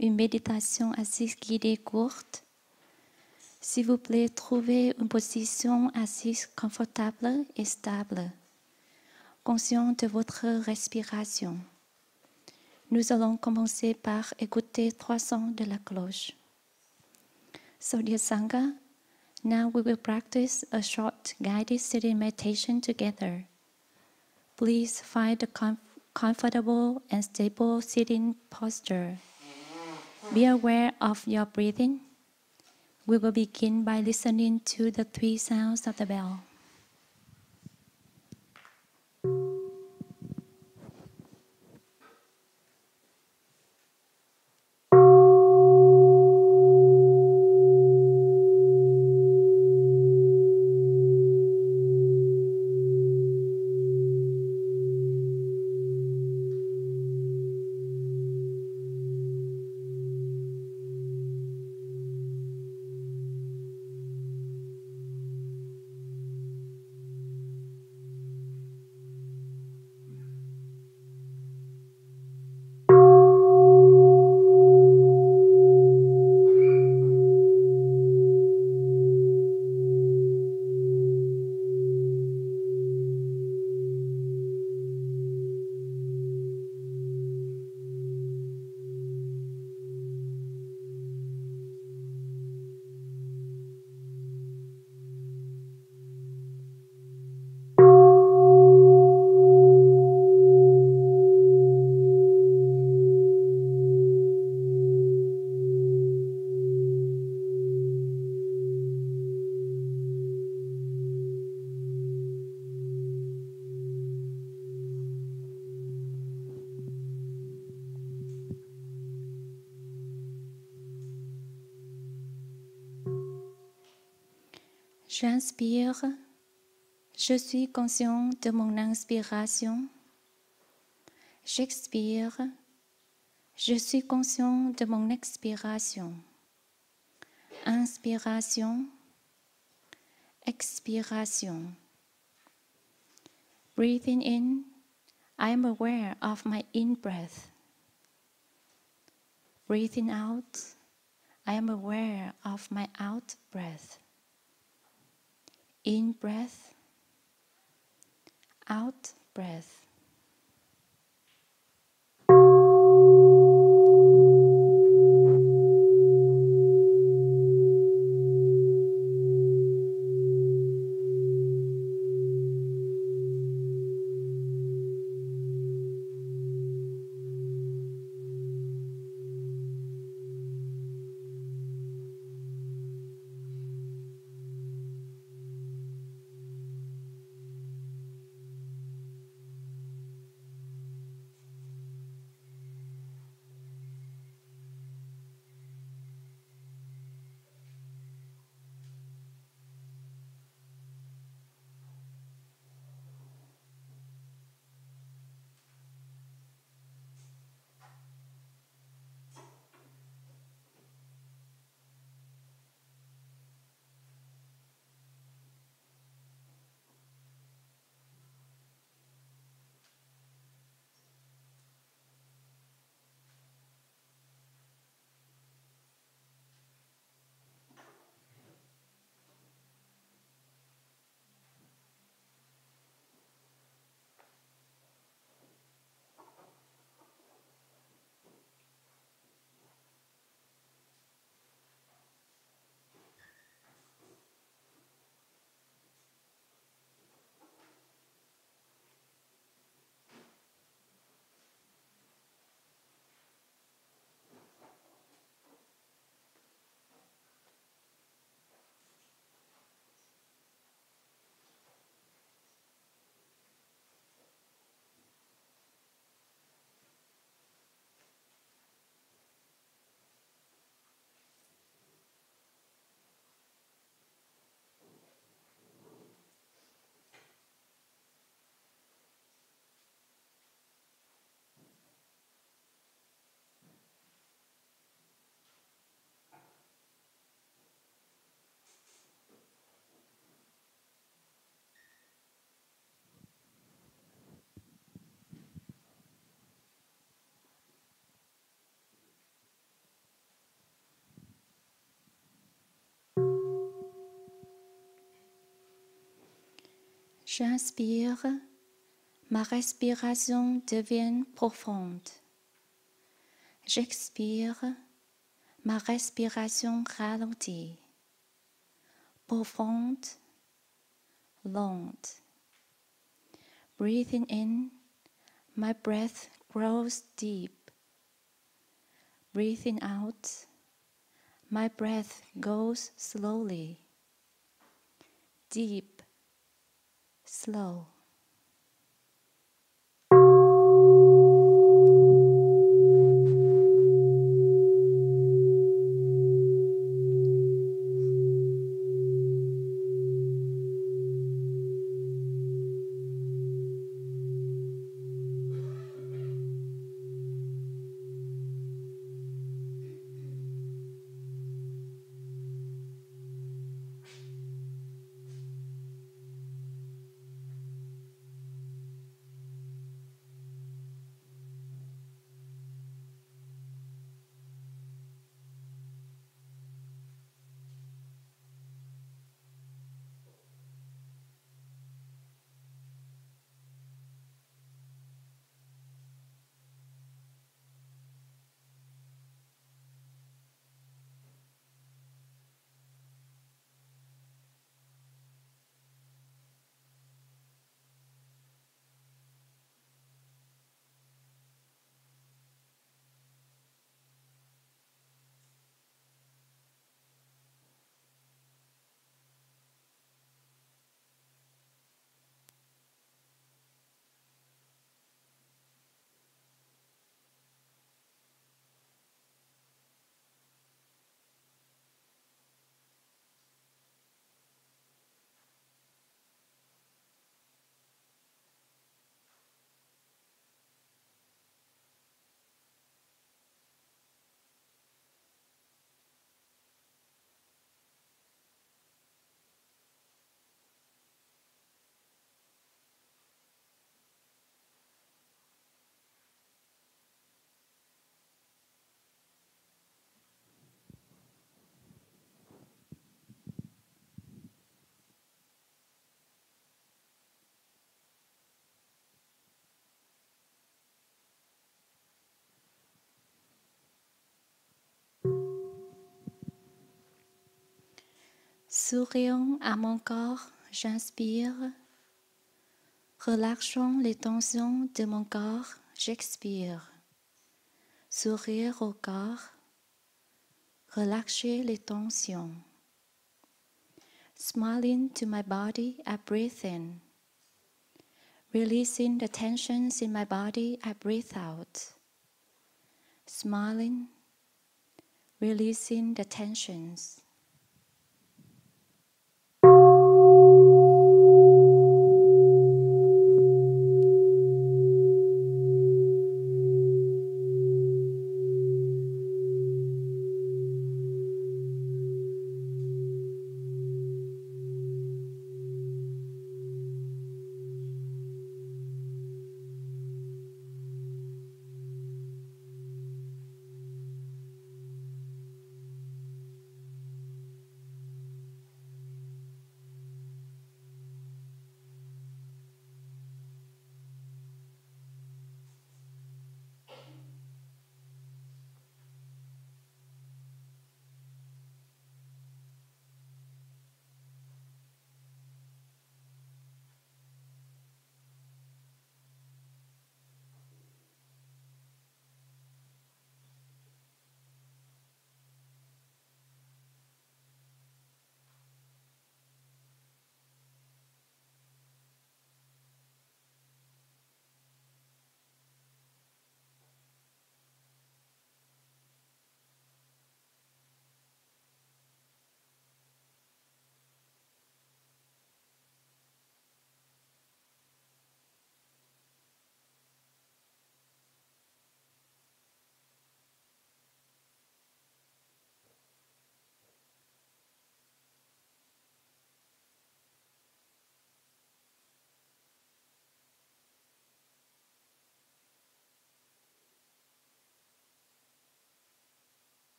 une méditation assise guidée courte. S'il vous plaît, trouvez une position assise confortable et stable, conscient de votre respiration. Nous allons commencer par écouter 3 sons de la cloche. So, dear Sangha, now we will practice a short guided sitting meditation together. Please find a comfortable and stable sitting posture. Be aware of your breathing. We will begin by listening to the 3 sounds of the bell. J'inspire, je suis conscient de mon inspiration. J'expire, je suis conscient de mon expiration. Inspiration, expiration. Breathing in, I am aware of my in-breath. Breathing out, I am aware of my out-breath. In-breath, out-breath. J'inspire, ma respiration devient profonde. J'expire, ma respiration ralentit. Profonde, lente. Breathing in, my breath grows deep. Breathing out, my breath goes slowly. Deep, slow. Souriant à mon corps, j'inspire. Relâchant les tensions de mon corps, j'expire. Sourire au corps, relâcher les tensions. Smiling to my body, I breathe in. Releasing the tensions in my body, I breathe out. Smiling, releasing the tensions.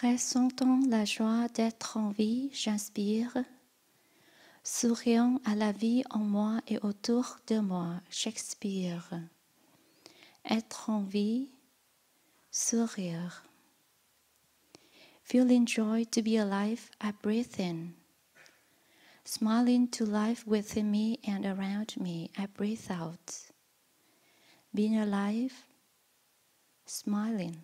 Ressentant la joie d'être en vie, j'inspire. Souriant à la vie en moi et autour de moi, j'expire. Être en vie, sourire. Feeling joy to be alive, I breathe in. Smiling to life within me and around me, I breathe out. Being alive, smiling.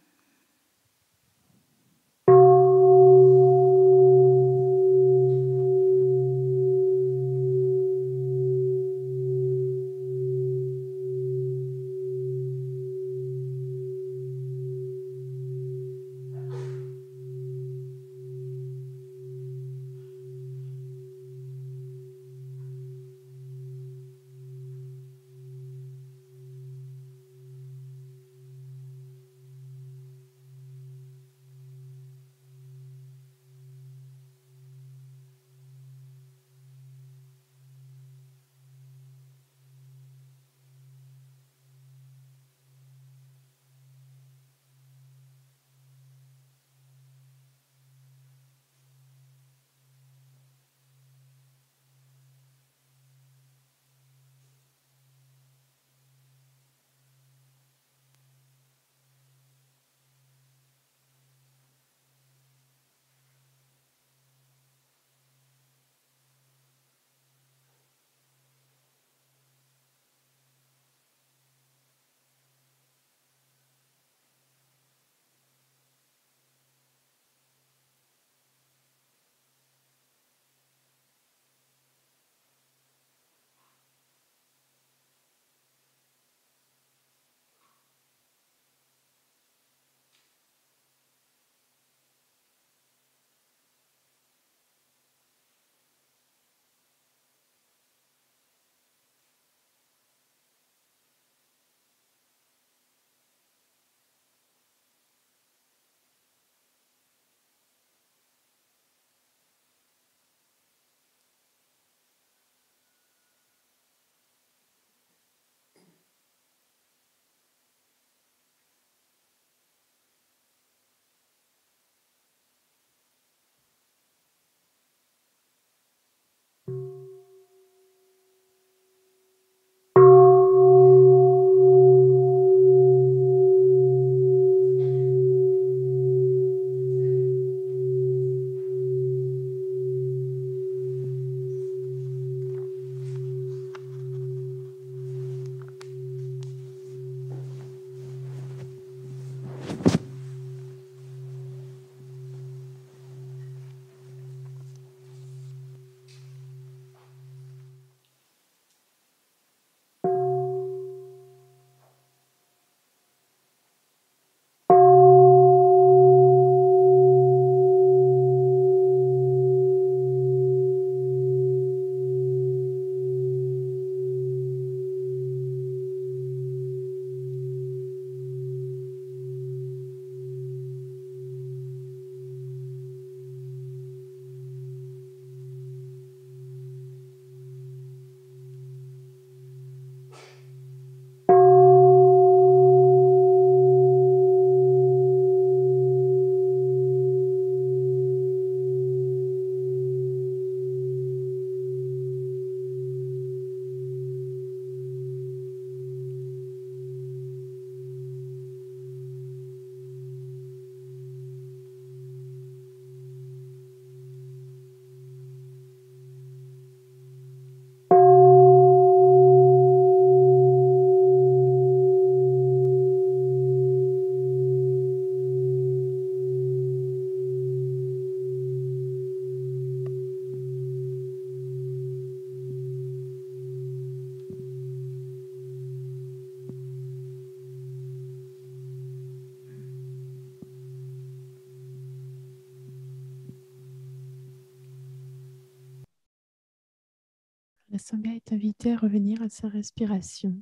La Sangha est invitée à revenir à sa respiration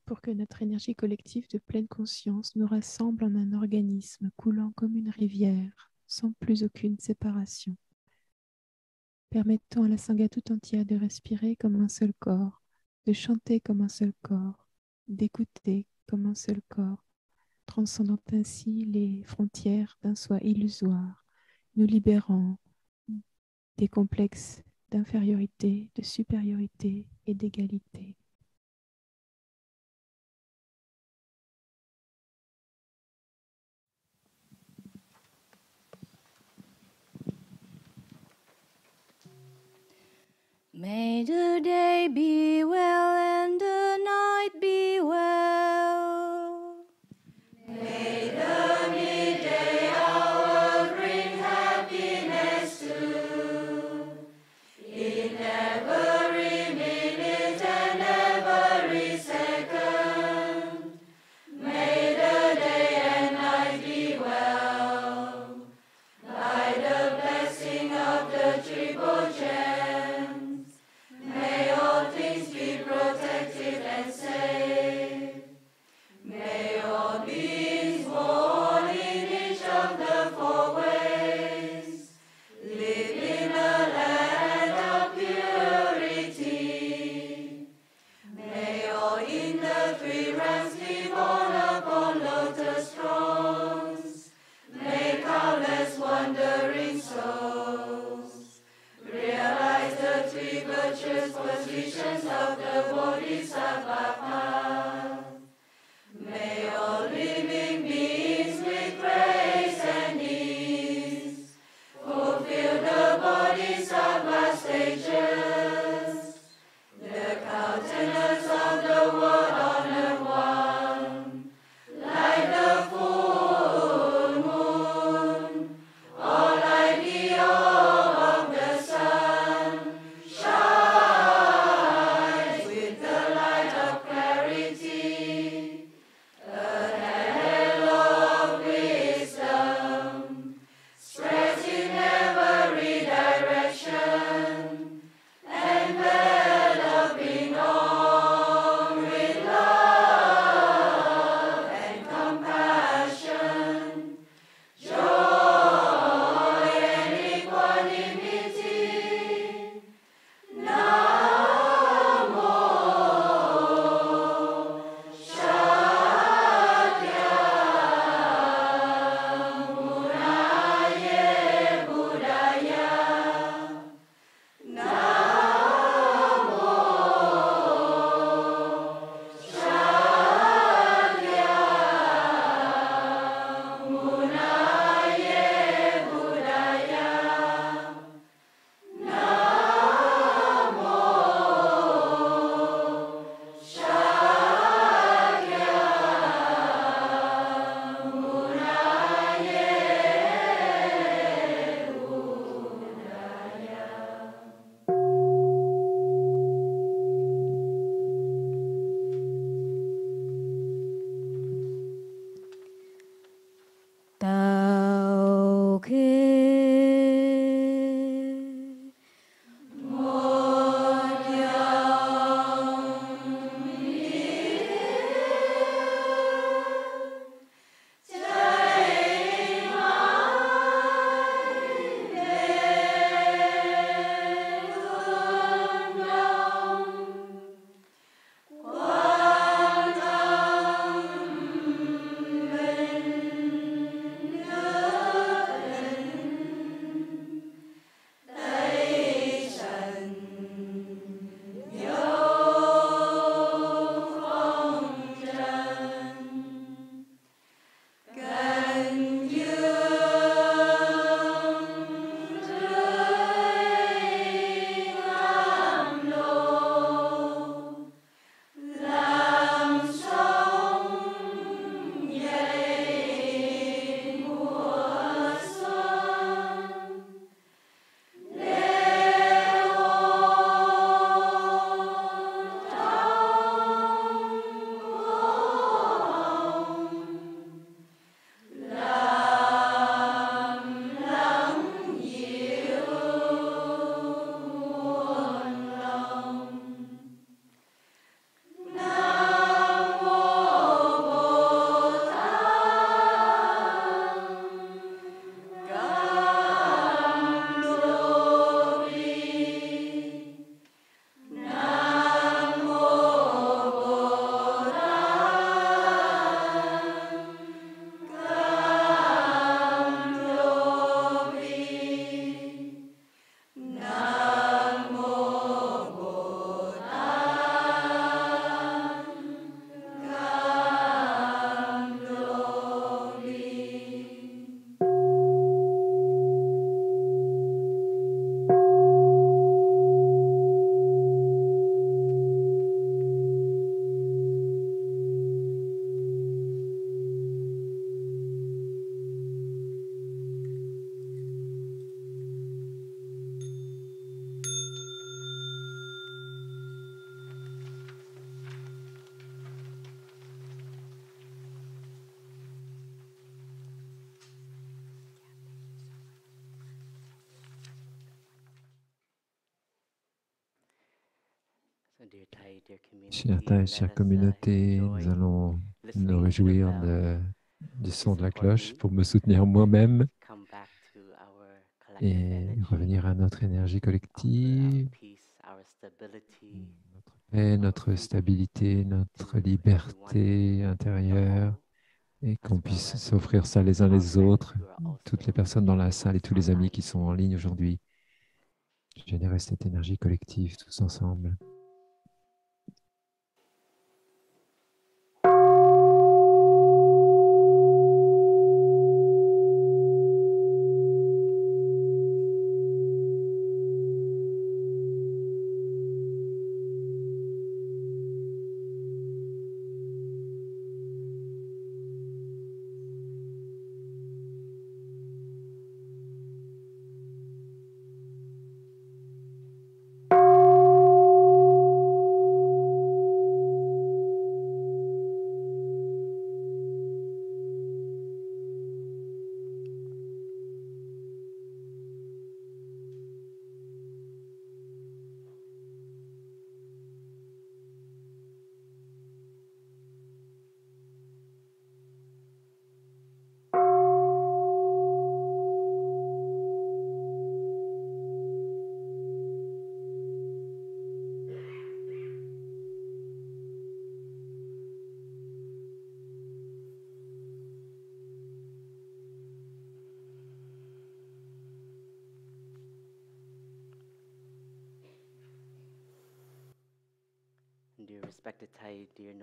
pour que notre énergie collective de pleine conscience nous rassemble en un organisme coulant comme une rivière, sans plus aucune séparation. Permettons à la Sangha tout entière de respirer comme un seul corps, de chanter comme un seul corps, d'écouter comme un seul corps, transcendant ainsi les frontières d'un soi illusoire, nous libérant des complexes d'infériorité, de supériorité et d'égalité. May the day be well and the night be well. May the midday hour bring happiness too. In every minute and every second. May the day and night be well. By the blessing of the triple gems. May all things be protected and safe. May all beings born in each of the four ways live in a land of purity. May all in the three realms be born upon lotus thrones. May countless wandering souls realize the three virtuous positions of the Bodhisattva path. May all living beings with grace and ease fulfill the Bodhisattva stages. The countenance of the world honor one, like the full moon, or like the orb of the sun, shines with the light of clarity. Chère Thaï, chère communauté, nous allons nous réjouir du son de la cloche pour me soutenir moi-même et revenir à notre énergie collective, notre paix, notre stabilité, notre liberté intérieure, et qu'on puisse s'offrir ça les uns les autres, toutes les personnes dans la salle et tous les amis qui sont en ligne aujourd'hui. Générer cette énergie collective tous ensemble.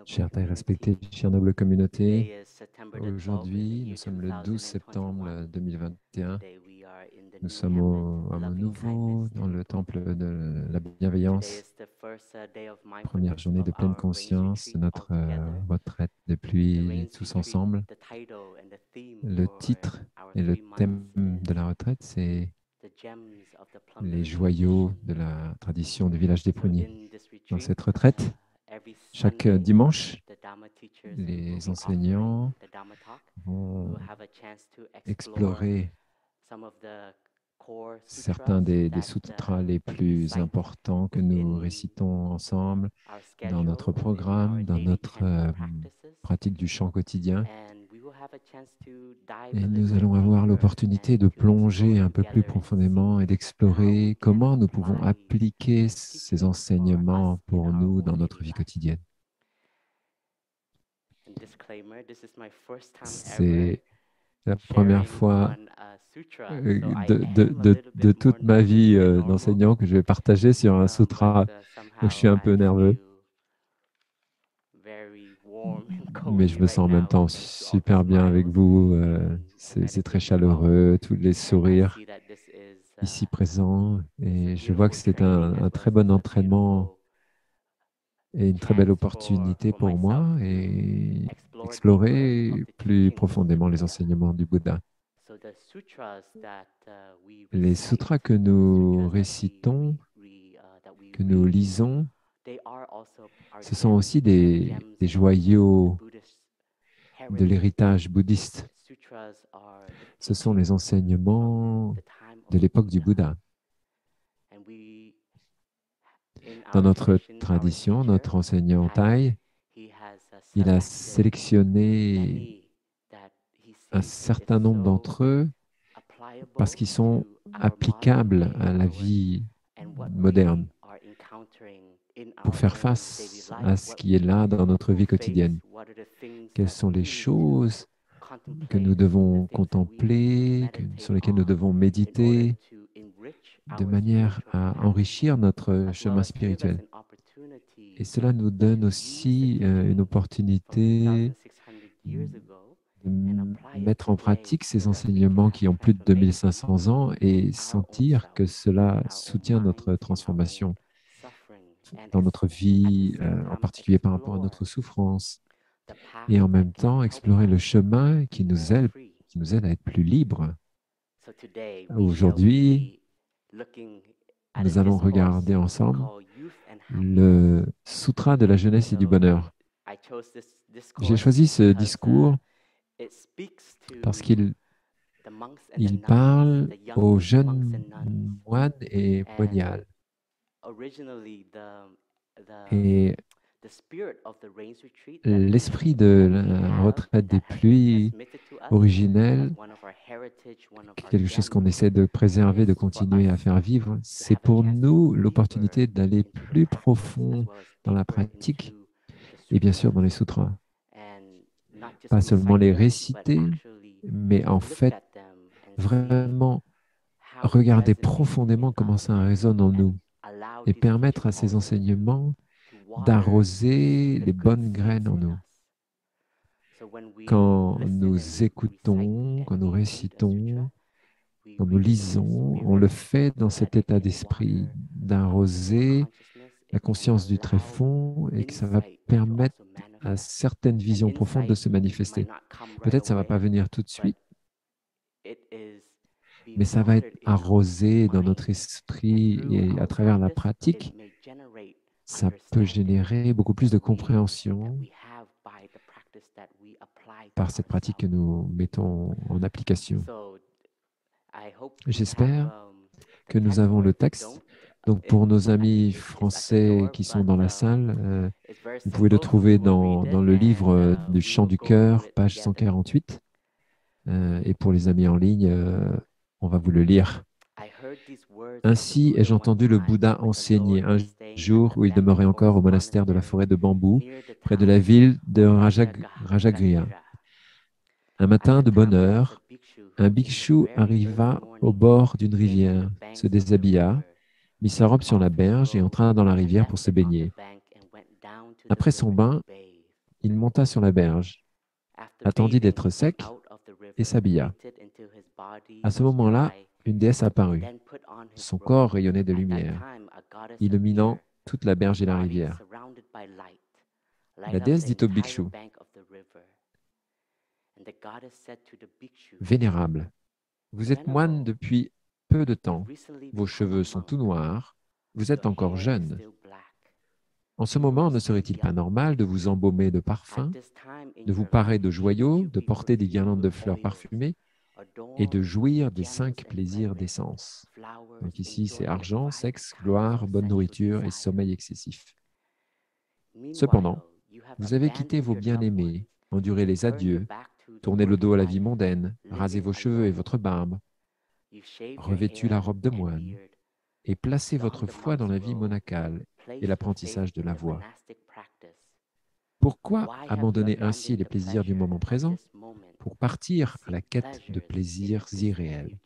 Chère Thaï respectée, chère noble communauté, aujourd'hui, nous sommes le 12 septembre 2021. Nous sommes au hameau nouveau, dans le temple de la bienveillance. Première journée de pleine conscience, notre retraite de pluie tous ensemble. Le titre et le thème de la retraite, c'est les joyaux de la tradition du village des pruniers. Dans cette retraite, chaque dimanche, les enseignants vont explorer certains des sutras les plus importants que nous récitons ensemble dans notre programme, dans notre pratique du chant quotidien. Et nous allons avoir l'opportunité de plonger un peu plus profondément et d'explorer comment nous pouvons appliquer ces enseignements pour nous dans notre vie quotidienne. C'est la première fois de toute ma vie d'enseignant que je vais partager sur un sutra. Donc, je suis un peu nerveux, mais je me sens en même temps super bien avec vous. C'est très chaleureux, tous les sourires ici présents. Et je vois que c'est un très bon entraînement et une très belle opportunité pour moi et explorer plus profondément les enseignements du Bouddha. Les sutras que nous récitons, que nous lisons, ce sont aussi des joyaux de l'héritage bouddhiste. Ce sont les enseignements de l'époque du Bouddha. Dans notre tradition, notre enseignant Thaï, il a sélectionné un certain nombre d'entre eux parce qu'ils sont applicables à la vie moderne pour faire face à ce qui est là dans notre vie quotidienne. Quelles sont les choses que nous devons contempler, sur lesquelles nous devons méditer, de manière à enrichir notre chemin spirituel. Et cela nous donne aussi une opportunité de mettre en pratique ces enseignements qui ont plus de 2500 ans et sentir que cela soutient notre transformation dans notre vie, en particulier par rapport à notre souffrance. Et en même temps, explorer le chemin qui nous aide à être plus libres. Aujourd'hui, nous allons regarder ensemble le Sutra de la jeunesse et du bonheur. J'ai choisi ce discours parce qu'il parle aux jeunes moines et moniales. Et l'esprit de la retraite des pluies originelle, quelque chose qu'on essaie de préserver, de continuer à faire vivre, c'est pour nous l'opportunité d'aller plus profond dans la pratique et bien sûr dans les sutras. Pas seulement les réciter, mais en fait vraiment regarder profondément comment ça résonne en nous et permettre à ces enseignements d'arroser les bonnes graines en nous. Quand nous écoutons, quand nous récitons, quand nous lisons, on le fait dans cet état d'esprit d'arroser la conscience du tréfonds et que ça va permettre à certaines visions profondes de se manifester. Peut-être ça ne va pas venir tout de suite, mais ça va être arrosé dans notre esprit et à travers la pratique, ça peut générer beaucoup plus de compréhension par cette pratique que nous mettons en application. J'espère que nous avons le texte. Donc, pour nos amis français qui sont dans la salle, vous pouvez le trouver dans le livre du Chant du cœur, page 148. Et pour les amis en ligne, on va vous le lire. Ainsi ai-je entendu le Bouddha enseigner un jour où il demeurait encore au monastère de la forêt de bambou, près de la ville de Rajagriha. Un matin de bonne heure, un bhikshu arriva au bord d'une rivière, se déshabilla, mit sa robe sur la berge et entra dans la rivière pour se baigner. Après son bain, il monta sur la berge, attendit d'être sec et s'habilla. À ce moment-là, une déesse apparut. Son corps rayonnait de lumière, illuminant toute la berge et la rivière. La déesse dit au bhikshu, « Vénérable, vous êtes moine depuis peu de temps, vos cheveux sont tout noirs, vous êtes encore jeune. En ce moment, ne serait-il pas normal de vous embaumer de parfums, de vous parer de joyaux, de porter des guirlandes de fleurs parfumées et de jouir des 5 plaisirs des sens. » Donc ici, c'est argent, sexe, gloire, bonne nourriture et sommeil excessif. Cependant, vous avez quitté vos bien-aimés, enduré les adieux, tourné le dos à la vie mondaine, rasé vos cheveux et votre barbe, revêtu la robe de moine et placé votre foi dans la vie monacale et l'apprentissage de la voie. Pourquoi abandonner ainsi les plaisirs du moment présent pour partir à la quête de plaisirs irréels?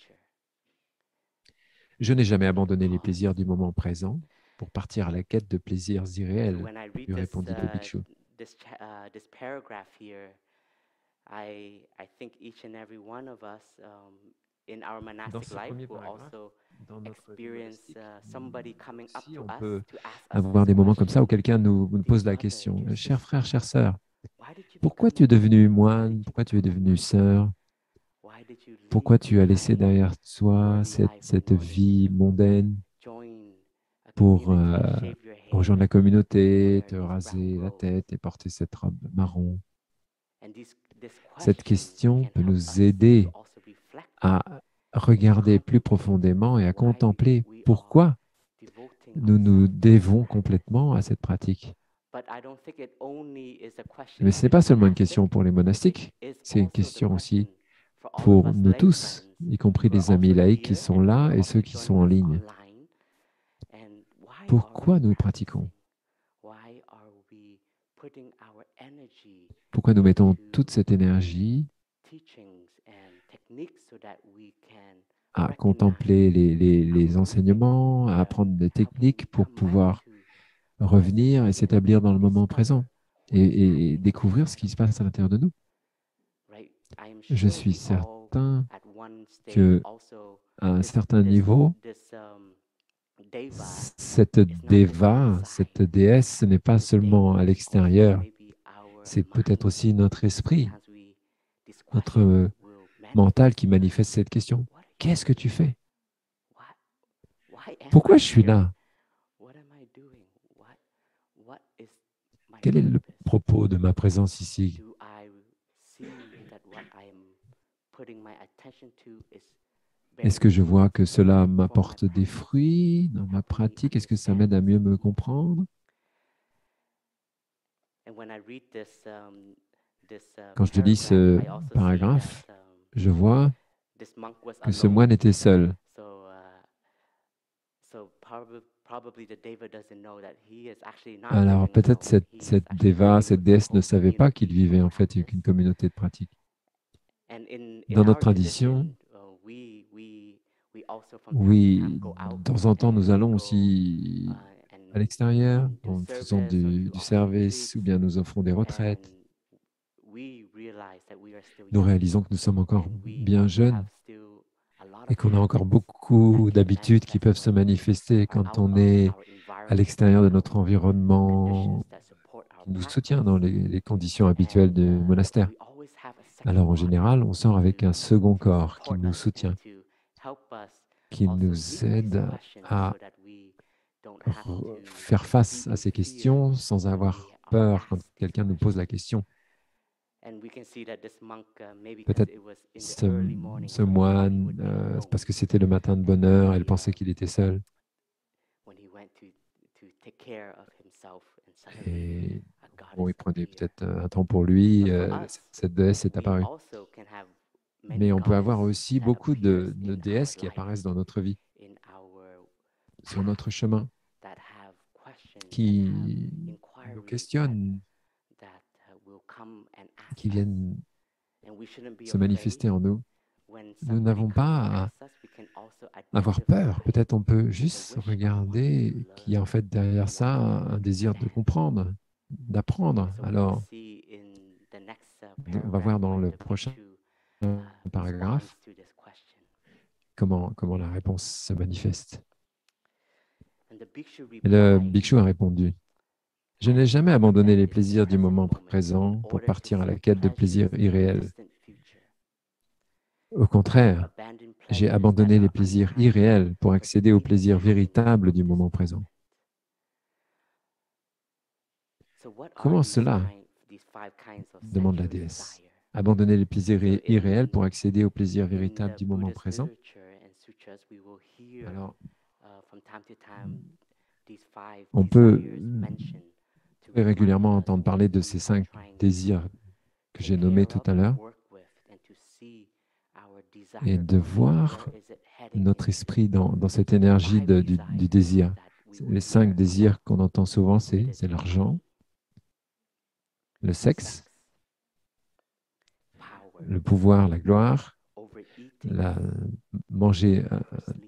Je n'ai jamais abandonné les plaisirs du moment présent pour partir à la quête de plaisirs irréels, lui répondit le bhikshu. Dans ce premier paragraphe, dans notre vie monastique, si on peut avoir des moments comme ça où quelqu'un nous pose la question, « Cher frère, chère sœur, pourquoi tu es devenu moine? Pourquoi tu es devenu sœur? Pourquoi tu as laissé derrière toi cette vie mondaine pour rejoindre la communauté, te raser la tête et porter cette robe marron? » Cette question peut nous aider à regarder plus profondément et à contempler pourquoi nous nous dévons complètement à cette pratique. Mais ce n'est pas seulement une question pour les monastiques, c'est une question aussi pour nous tous, y compris les amis laïcs qui sont là et ceux qui sont en ligne. Pourquoi nous pratiquons? Pourquoi nous mettons toute cette énergie à contempler les enseignements, à apprendre des techniques pour pouvoir revenir et s'établir dans le moment présent et découvrir ce qui se passe à l'intérieur de nous? Je suis certain qu'à un certain niveau, cette déva, cette déesse, ce n'est pas seulement à l'extérieur, c'est peut-être aussi notre esprit, notre mental qui manifeste cette question. Qu'est-ce que tu fais? Pourquoi je suis là? Quel est le propos de ma présence ici? Est-ce que je vois que cela m'apporte des fruits dans ma pratique? Est-ce que ça m'aide à mieux me comprendre? Quand je lis ce paragraphe, je vois que ce moine était seul. Alors peut-être cette déva, cette déesse ne savait pas qu'il vivait en fait avec une communauté de pratique. Dans notre tradition, oui, de temps en temps, nous allons aussi à l'extérieur, en faisant du service ou bien nous offrons des retraites. Nous réalisons que nous sommes encore bien jeunes et qu'on a encore beaucoup d'habitudes qui peuvent se manifester quand on est à l'extérieur de notre environnement qui nous soutient dans les conditions habituelles du monastère. Alors en général, on sort avec un second corps qui nous soutient, qui nous aide à faire face à ces questions sans avoir peur quand quelqu'un nous pose la question. Peut-être ce moine, c'est parce que c'était le matin de bonne heure, elle pensait qu'il était seul. Et bon, il prenait peut-être un temps pour lui, cette déesse est apparue. Mais on peut avoir aussi beaucoup de déesses qui apparaissent dans notre vie, sur notre chemin, qui nous questionnent, qui viennent se manifester en nous. Nous n'avons pas à avoir peur. Peut-être on peut juste regarder qu'il y a en fait derrière ça un désir de comprendre, d'apprendre. Alors, on va voir dans le prochain paragraphe comment la réponse se manifeste. Le bhikshu a répondu: « Je n'ai jamais abandonné les plaisirs du moment présent pour partir à la quête de plaisirs irréels. Au contraire, j'ai abandonné les plaisirs irréels pour accéder aux plaisirs véritables du moment présent. » Comment cela? Demande la déesse. Abandonner les plaisirs irréels pour accéder aux plaisirs véritables du moment présent. Alors, on peut régulièrement entendre parler de ces 5 désirs que j'ai nommés tout à l'heure et de voir notre esprit dans cette énergie du désir. Les 5 désirs qu'on entend souvent, c'est l'argent, le sexe, le pouvoir, la gloire, manger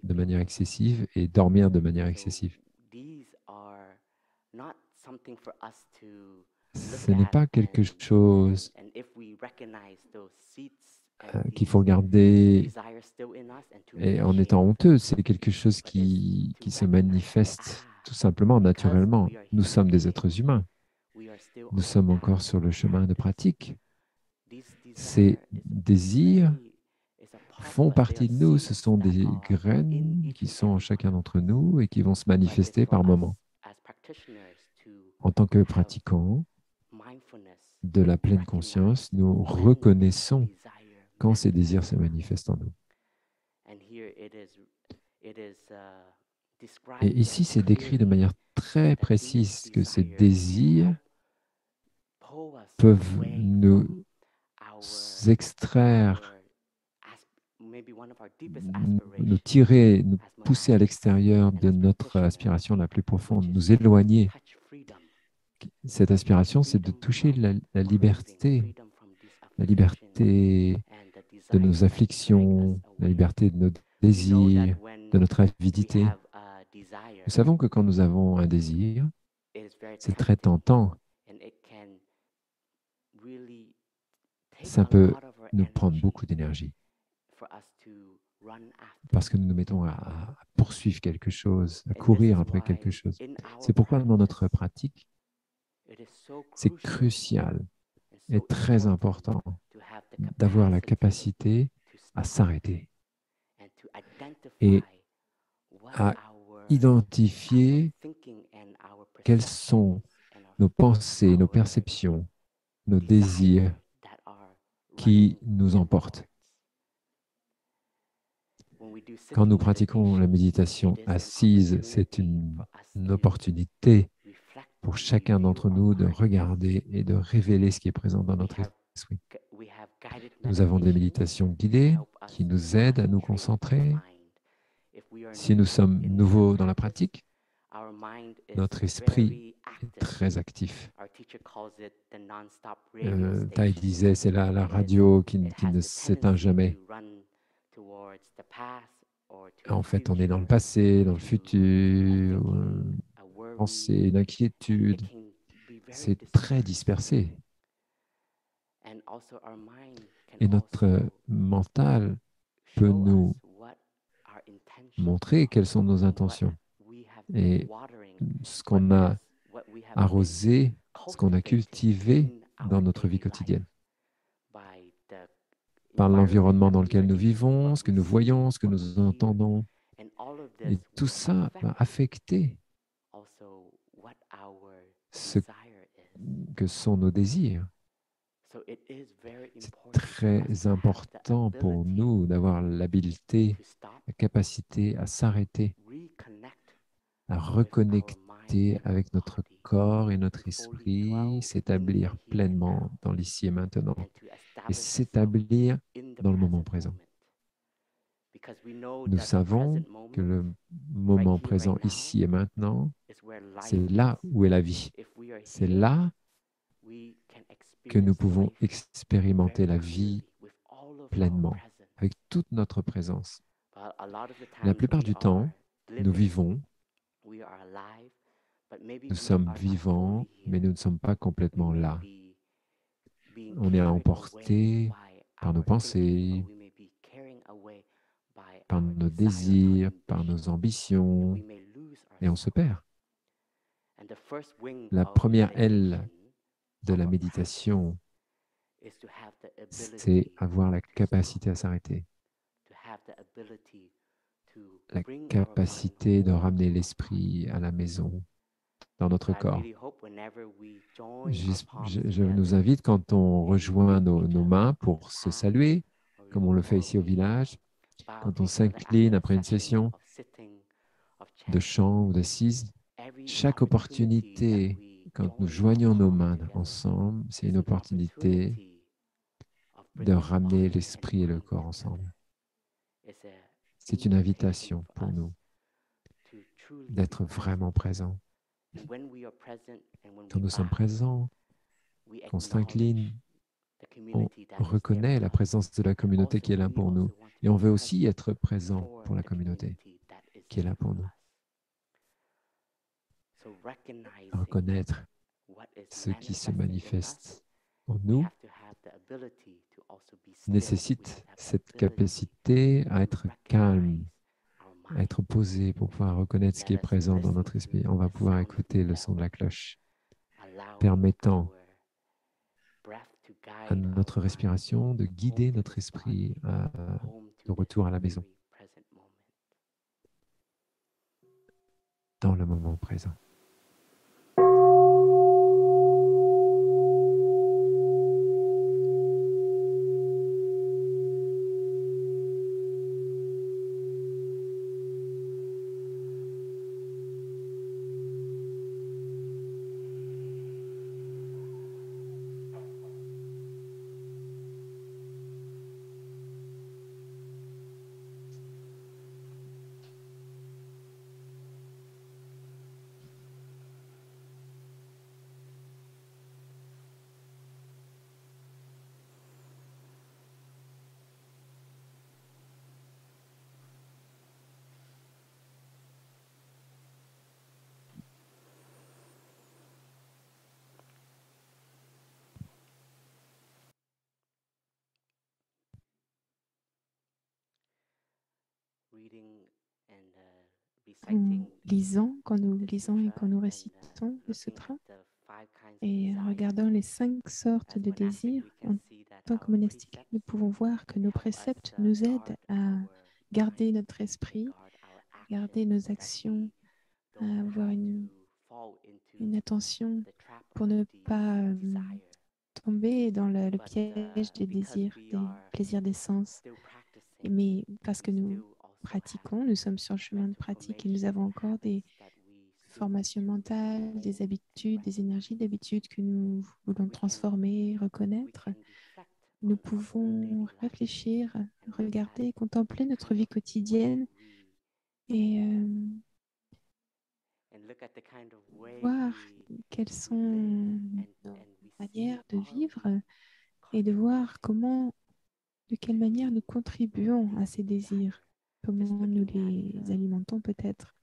de manière excessive et dormir de manière excessive. Ce n'est pas quelque chose qu'il faut regarder et en étant honteux, c'est quelque chose qui se manifeste tout simplement, naturellement. Nous sommes des êtres humains. Nous sommes encore sur le chemin de pratique. Ces désirs font partie de nous, ce sont des graines qui sont en chacun d'entre nous et qui vont se manifester par moments. En tant que pratiquants de la pleine conscience, nous reconnaissons quand ces désirs se manifestent en nous. Et ici, c'est décrit de manière très précise que ces désirs peuvent nous extraire, nous tirer, nous pousser à l'extérieur de notre aspiration la plus profonde, nous éloigner. Cette aspiration, c'est de toucher la liberté de nos afflictions, la liberté de nos désirs, de notre avidité. Nous savons que quand nous avons un désir, c'est très tentant. Ça peut nous prendre beaucoup d'énergie parce que nous nous mettons à poursuivre quelque chose, à courir après quelque chose. C'est pourquoi dans notre pratique, c'est crucial et très important d'avoir la capacité à s'arrêter et à identifier quelles sont nos pensées, nos perceptions, nos désirs qui nous emportent. Quand nous pratiquons la méditation assise, c'est une opportunité pour chacun d'entre nous de regarder et de révéler ce qui est présent dans notre esprit. Nous avons des méditations guidées qui nous aident à nous concentrer. Si nous sommes nouveaux dans la pratique, notre esprit est très actif. Tai disait, c'est la radio qui ne s'éteint jamais. En fait, on est dans le passé, dans le futur, pensée, une inquiétude. C'est très dispersé. Et notre mental peut nous montrer quelles sont nos intentions et ce qu'on a arrosé, ce qu'on a cultivé dans notre vie quotidienne, par l'environnement dans lequel nous vivons, ce que nous voyons, ce que nous entendons. Et tout ça va affecter ce que sont nos désirs. C'est très important pour nous d'avoir l'habilité, la capacité à s'arrêter, à reconnecter avec notre corps et notre esprit, s'établir pleinement dans l'ici et maintenant et s'établir dans le moment présent. Nous savons que le moment présent, ici et maintenant, c'est là où est la vie. C'est là que nous pouvons expérimenter la vie pleinement, avec toute notre présence. La plupart du temps, nous vivons, nous sommes vivants, mais nous ne sommes pas complètement là. On est emporté par nos pensées, par nos désirs, par nos ambitions, et on se perd. La première aile de la méditation, c'est avoir la capacité à s'arrêter, la capacité de ramener l'esprit à la maison, dans notre corps. Je nous invite, quand on rejoint nos mains pour se saluer, comme on le fait ici au village, quand on s'incline après une session de chant ou d'assise, chaque opportunité, quand nous joignons nos mains ensemble, c'est une opportunité de ramener l'esprit et le corps ensemble. C'est une invitation pour nous d'être vraiment présents. Quand nous sommes présents, qu'on s'incline, on reconnaît la présence de la communauté qui est là pour nous. Et on veut aussi être présent pour la communauté qui est là pour nous. Reconnaître ce qui se manifeste en nous nécessite cette capacité à être calme, à être posé pour pouvoir reconnaître ce qui est présent dans notre esprit. On va pouvoir écouter le son de la cloche, permettant à notre respiration de guider notre esprit de retour à la maison, dans le moment présent. En lisant, quand nous lisons et quand nous récitons le sutra, et en regardant les 5 sortes de désirs, en tant que monastique, nous pouvons voir que nos préceptes nous aident à garder notre esprit, garder nos actions, à avoir une attention pour ne pas tomber dans le piège des désirs, des plaisirs des sens. Mais parce que nous pratiquons, nous sommes sur le chemin de pratique et nous avons encore des formations mentales, des habitudes, des énergies d'habitude que nous voulons transformer, reconnaître, nous pouvons réfléchir, regarder, contempler notre vie quotidienne et voir quelles sont nos manières de vivre et de voir de quelle manière nous contribuons à ces désirs, comment nous les alimentons peut-être.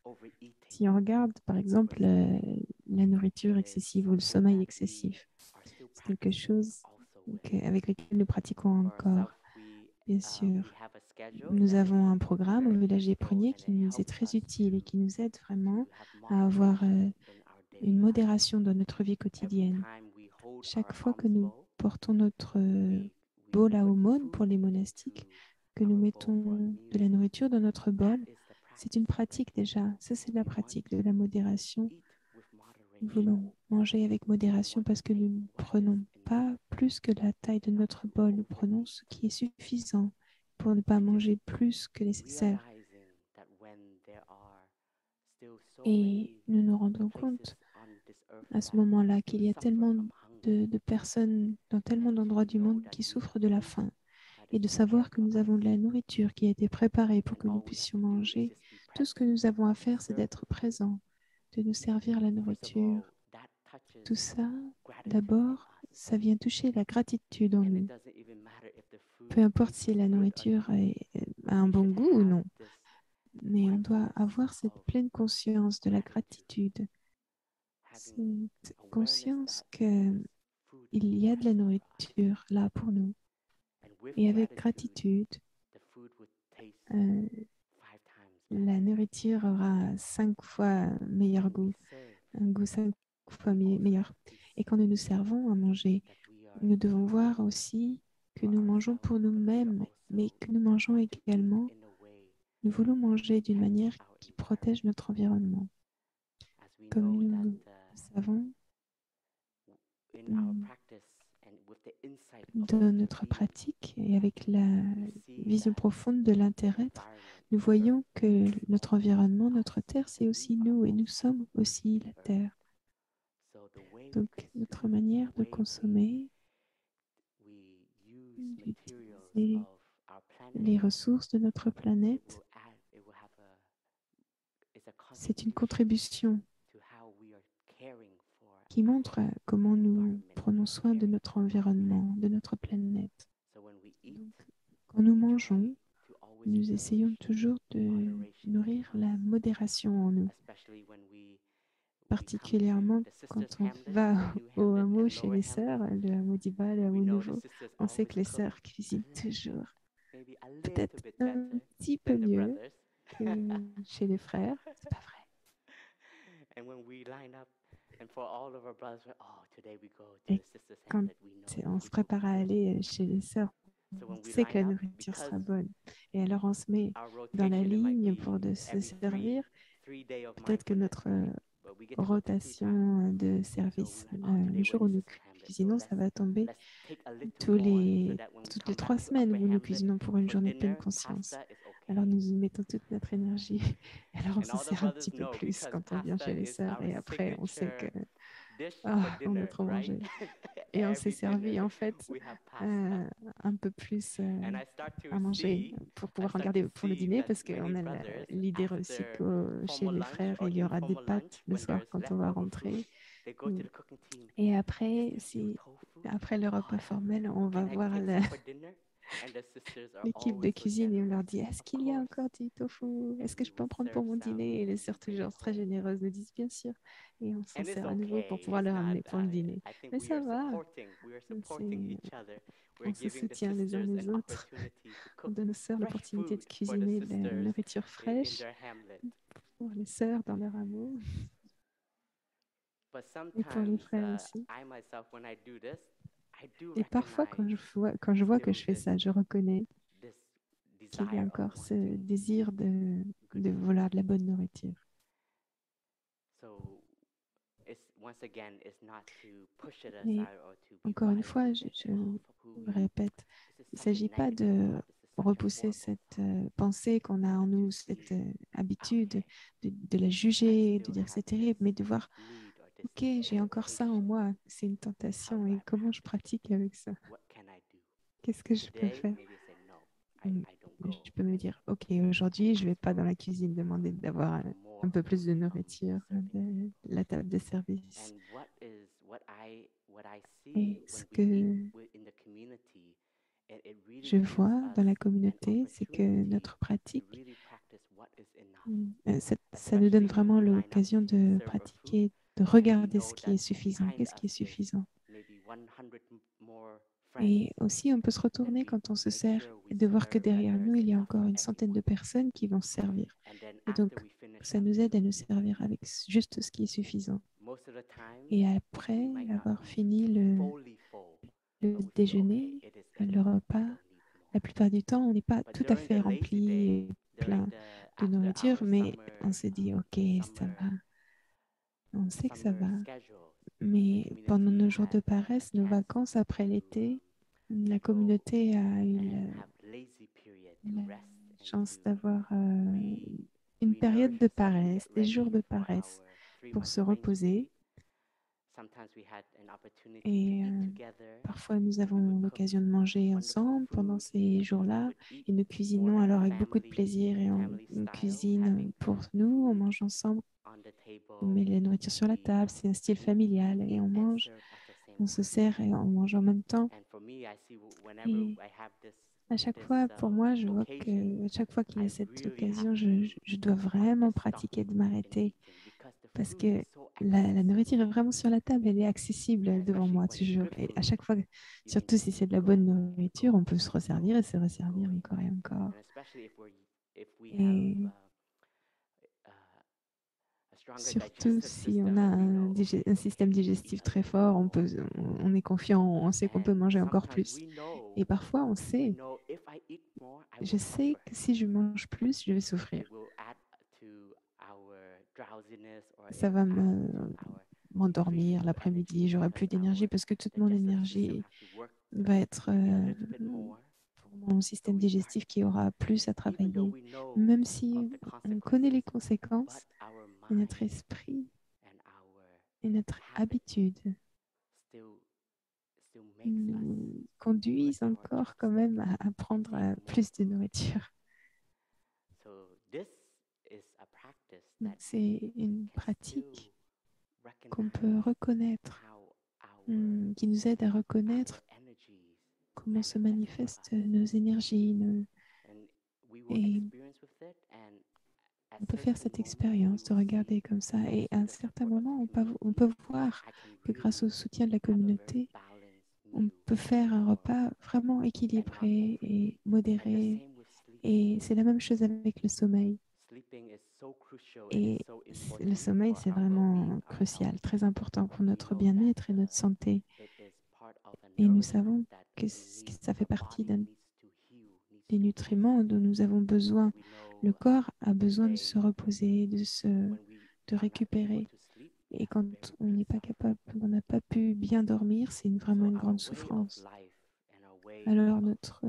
Si on regarde, par exemple, la nourriture excessive ou le sommeil excessif, c'est quelque chose avec lequel nous pratiquons encore, bien sûr. Nous avons un programme au Village des Pruniers qui nous est très utile et qui nous aide vraiment à avoir une modération dans notre vie quotidienne. Chaque fois que nous portons notre bol à aumône pour les monastiques, que nous mettons de la nourriture dans notre bol, c'est une pratique déjà. Ça, c'est la pratique de la modération. Nous voulons manger avec modération parce que nous ne prenons pas plus que la taille de notre bol. Nous prenons ce qui est suffisant pour ne pas manger plus que nécessaire. Et nous nous rendons compte à ce moment-là qu'il y a tellement de personnes dans tellement d'endroits du monde qui souffrent de la faim. Et de savoir que nous avons de la nourriture qui a été préparée pour que nous puissions manger. Tout ce que nous avons à faire, c'est d'être présents, de nous servir la nourriture. Tout ça, d'abord, ça vient toucher la gratitude en nous. Peu importe si la nourriture a un bon goût ou non, mais on doit avoir cette pleine conscience de la gratitude, cette conscience qu'il y a de la nourriture là pour nous. Et avec gratitude, la nourriture aura 5 fois meilleur goût, un goût 5 fois meilleur. Et quand nous nous servons à manger, nous devons voir aussi que nous mangeons pour nous-mêmes, mais que nous mangeons également, nous voulons manger d'une manière qui protège notre environnement. Comme nous savons, dans notre pratique et avec la vision profonde de l'intérêt-être, nous voyons que notre environnement, notre terre, c'est aussi nous et nous sommes aussi la terre. Donc, notre manière de consommer, d'utiliser les ressources de notre planète, c'est une contribution qui montre comment nous prenons soin de notre environnement, de notre planète. Donc, quand nous mangeons, nous essayons toujours de nourrir la modération en nous, particulièrement quand on va au hameau chez les sœurs, le hameau d'Iba, le hameau nouveau, on sait que les sœurs cuisinent toujours peut-être un petit peu mieux que chez les frères, c'est pas vrai. Et quand on se prépare à aller chez les sœurs, on sait que la nourriture sera bonne. Et alors on se met dans la ligne pour se servir. Peut-être que notre rotation de service, le jour où nous cuisinons, ça va tomber toutes les 3 semaines où nous cuisinons pour une journée de pleine conscience. Alors nous y mettons toute notre énergie. Et alors on se sert un petit peu plus quand on vient chez les sœurs. Et après, on sait que on a trop mangé. Et on s'est servi en fait un peu plus à manger pour pouvoir regarder pour le dîner parce qu'on a l'idée reçue que chez les frères, il y aura des pâtes le soir quand on va rentrer. Et après, après le repas formel, on va voir l'équipe de cuisine et on leur dit est-ce qu'il y a encore du tofu? Est-ce que je peux en prendre pour mon dîner? Et les sœurs, toujours très généreuses, nous disent bien sûr. Et on s'en sert à nouveau pour pouvoir leur amener pour le dîner. Mais ça va. On se soutient les uns les autres. On donne aux sœurs l'opportunité de cuisiner de la nourriture fraîche pour les sœurs dans leur hameau. Et pour les frères aussi. Et parfois, quand je vois que je fais ça, je reconnais qu'il y a encore ce désir de vouloir de la bonne nourriture. Et encore une fois, je répète, il ne s'agit pas de repousser cette pensée qu'on a en nous, cette habitude de la juger, de dire c'est terrible, mais de voir, ok, j'ai encore ça en moi, c'est une tentation et comment je pratique avec ça? Qu'est-ce que je peux faire? Mm, Je peux me dire, ok, aujourd'hui, je vais pas dans la cuisine demander d'avoir un peu plus de nourriture, de la table de service. Et ce que je vois dans la communauté, c'est que notre pratique, ça nous donne vraiment l'occasion de pratiquer, de regarder ce qui est suffisant. Qu'est-ce qui est suffisant? Et aussi, on peut se retourner quand on se sert et de voir que derrière nous, il y a encore une centaine de personnes qui vont se servir. Et donc, ça nous aide à nous servir avec juste ce qui est suffisant. Et après avoir fini le déjeuner, le repas, la plupart du temps, on n'est pas tout à fait rempli et plein de nourriture, mais on se dit, OK, ça va. On sait que ça va. Mais pendant nos jours de paresse, nos vacances après l'été, la communauté a eu la chance d'avoir une période de paresse, des jours de paresse pour se reposer. Et parfois, nous avons l'occasion de manger ensemble pendant ces jours-là et nous cuisinons alors avec beaucoup de plaisir et on cuisine pour nous, on mange ensemble, on met la nourriture sur la table, c'est un style familial et on mange, on se sert et on mange en même temps. Et à chaque fois, pour moi, je vois que à chaque fois qu'il y a cette occasion, je dois vraiment pratiquer de m'arrêter parce que la nourriture est vraiment sur la table, elle est accessible devant moi toujours. Et à chaque fois, surtout si c'est de la bonne nourriture, on peut se resservir et se resservir encore et encore. Et surtout si on a un système digestif très fort, on est confiant, on sait qu'on peut manger encore plus. Et parfois, je sais que si je mange plus, je vais souffrir. Ça va m'endormir l'après-midi, j'aurai plus d'énergie parce que toute mon énergie va être pour mon système digestif qui aura plus à travailler. Même si on connaît les conséquences, notre esprit et notre habitude nous conduisent encore quand même à prendre plus de nourriture. C'est une pratique qu'on peut reconnaître, qui nous aide à reconnaître comment se manifestent nos énergies. Et on peut faire cette expérience de regarder comme ça. Et à un certain moment, on peut voir que grâce au soutien de la communauté, on peut faire un repas vraiment équilibré et modéré. Et c'est la même chose avec le sommeil. Et le sommeil, c'est vraiment crucial, très important pour notre bien-être et notre santé. Et nous savons que ça fait partie des nutriments dont nous avons besoin. Le corps a besoin de se reposer, de récupérer. Et quand on n'est pas capable, on n'a pas pu bien dormir, c'est vraiment une grande souffrance. Alors notre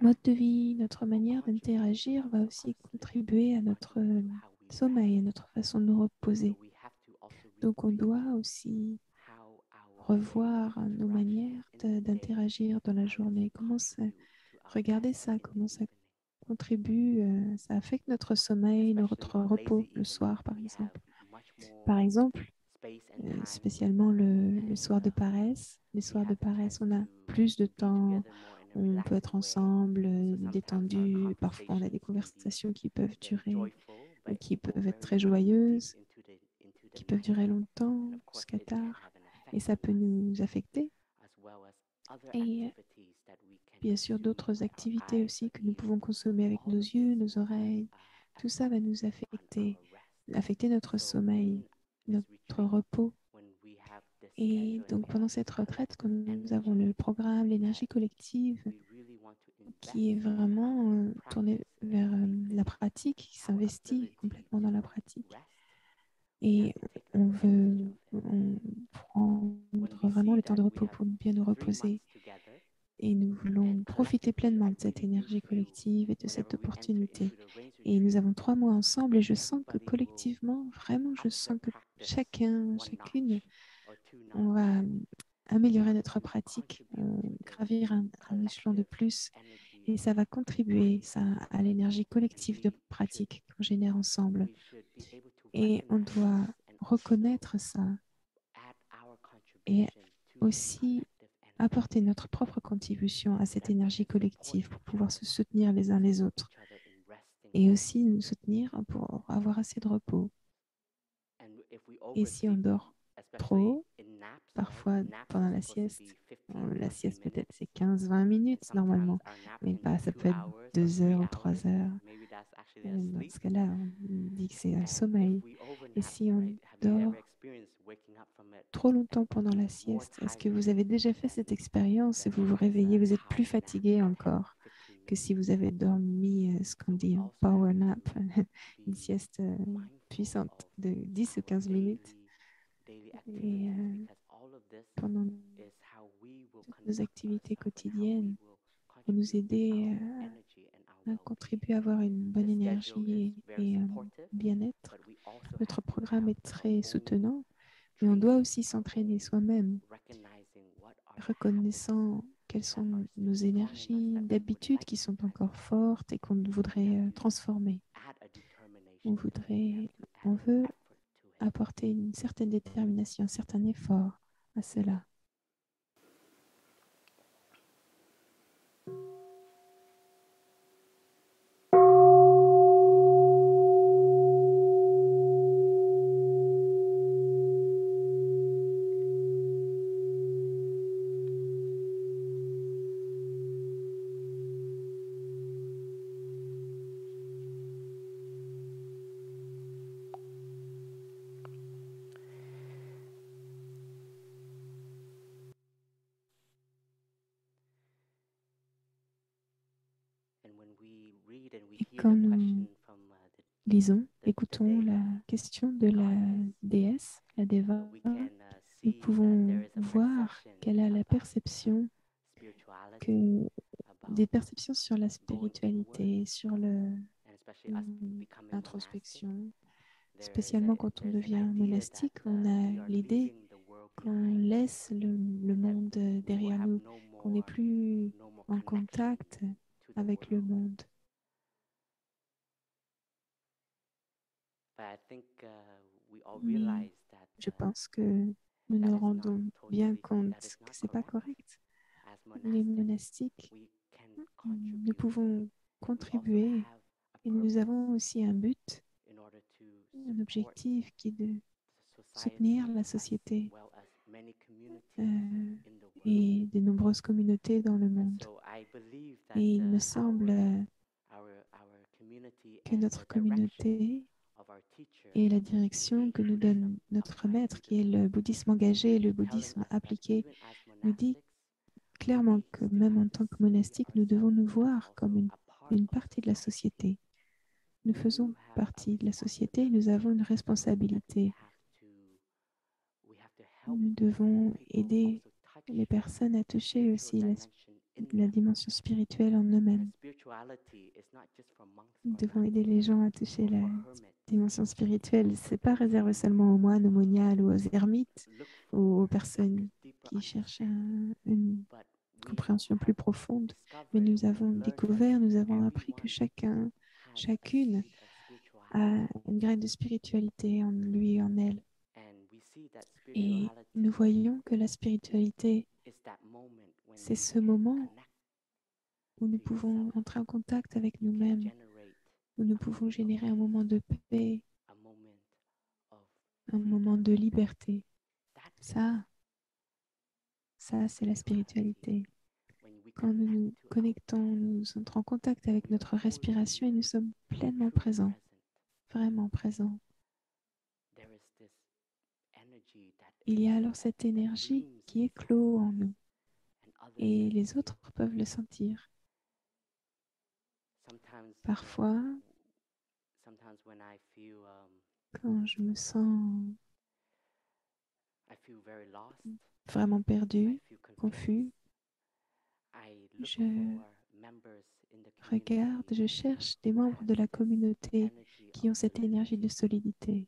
mode de vie, notre manière d'interagir va aussi contribuer à notre sommeil, à notre façon de nous reposer. Donc on doit aussi revoir nos manières d'interagir dans la journée. Regarder ça, comment ça contribue, ça affecte notre sommeil, notre repos le soir, par exemple. Par exemple, spécialement le soir de paresse. Les soirs de paresse, on a plus de temps, on peut être ensemble, détendu. Parfois, on a des conversations qui peuvent durer, qui peuvent être très joyeuses, qui peuvent durer longtemps, jusqu'à tard, et ça peut nous affecter. Et bien sûr, d'autres activités aussi que nous pouvons consommer avec nos yeux, nos oreilles, tout ça va nous affecter notre sommeil, notre repos. Et donc, pendant cette retraite, quand nous avons le programme, l'énergie collective, qui est vraiment tourné vers la pratique, qui s'investit complètement dans la pratique. Et on prend vraiment le temps de repos pour bien nous reposer. Et nous voulons profiter pleinement de cette énergie collective et de cette opportunité. Et nous avons 3 mois ensemble et je sens que collectivement, vraiment, je sens que chacun, chacune, on va améliorer notre pratique, gravir un échelon de plus et ça va contribuer ça, à l'énergie collective de pratique qu'on génère ensemble. Et on doit reconnaître ça et aussi apporter notre propre contribution à cette énergie collective pour pouvoir se soutenir les uns les autres et aussi nous soutenir pour avoir assez de repos. Et si on dort trop, parfois pendant la sieste peut-être c'est 15-20 minutes normalement, mais pas, ça peut être 2 heures ou 3 heures. Dans ce cas-là, on dit que c'est un sommeil. Et si on dort trop longtemps pendant la sieste, est-ce que vous avez déjà fait cette expérience et vous vous réveillez, vous êtes plus fatigué encore que si vous avez dormi ce qu'on dit un power nap, une sieste puissante de 10 ou 15 minutes. Et pendant toutes nos activités quotidiennes, pour nous aider à contribuer à avoir une bonne énergie et bien-être. Notre programme est très soutenant, mais on doit aussi s'entraîner soi-même, reconnaissant quelles sont nos énergies d'habitude qui sont encore fortes et qu'on voudrait transformer. On veut apporter une certaine détermination, un certain effort à cela. Et quand nous lisons, écoutons la question de la déesse, la déva, nous pouvons voir qu'elle a la perception des perceptions sur la spiritualité, sur l'introspection. Spécialement quand on devient monastique, on a l'idée qu'on laisse le monde derrière nous, qu'on n'est plus en contact avec le monde. Mais je pense que nous nous rendons bien compte que ce n'est pas correct. Les monastiques, nous pouvons contribuer et nous avons aussi un but, un objectif qui est de soutenir la société et de nombreuses communautés dans le monde. Et il me semble que notre communauté et la direction que nous donne notre maître, qui est le bouddhisme engagé, le bouddhisme appliqué, nous dit clairement que même en tant que monastique, nous devons nous voir comme une partie de la société. Nous faisons partie de la société et nous avons une responsabilité. Nous devons aider les personnes à toucher aussi la dimension spirituelle en eux-mêmes. Nous devons aider les gens à toucher la dimension spirituelle. Ce n'est pas réservé seulement aux moines, aux moniales ou aux ermites ou aux personnes qui cherchent une compréhension plus profonde. Mais nous avons découvert, nous avons appris que chacune a une graine de spiritualité en lui et en elle. Et nous voyons que la spiritualité, c'est ce moment où nous pouvons entrer en contact avec nous-mêmes, où nous pouvons générer un moment de paix, un moment de liberté. Ça, c'est la spiritualité. Quand nous nous connectons, nous entrons en contact avec notre respiration et nous sommes pleinement présents, vraiment présents. Il y a alors cette énergie qui éclot en nous et les autres peuvent le sentir. Parfois, quand je me sens vraiment perdu, confus, Je regarde, je cherche des membres de la communauté qui ont cette énergie de solidité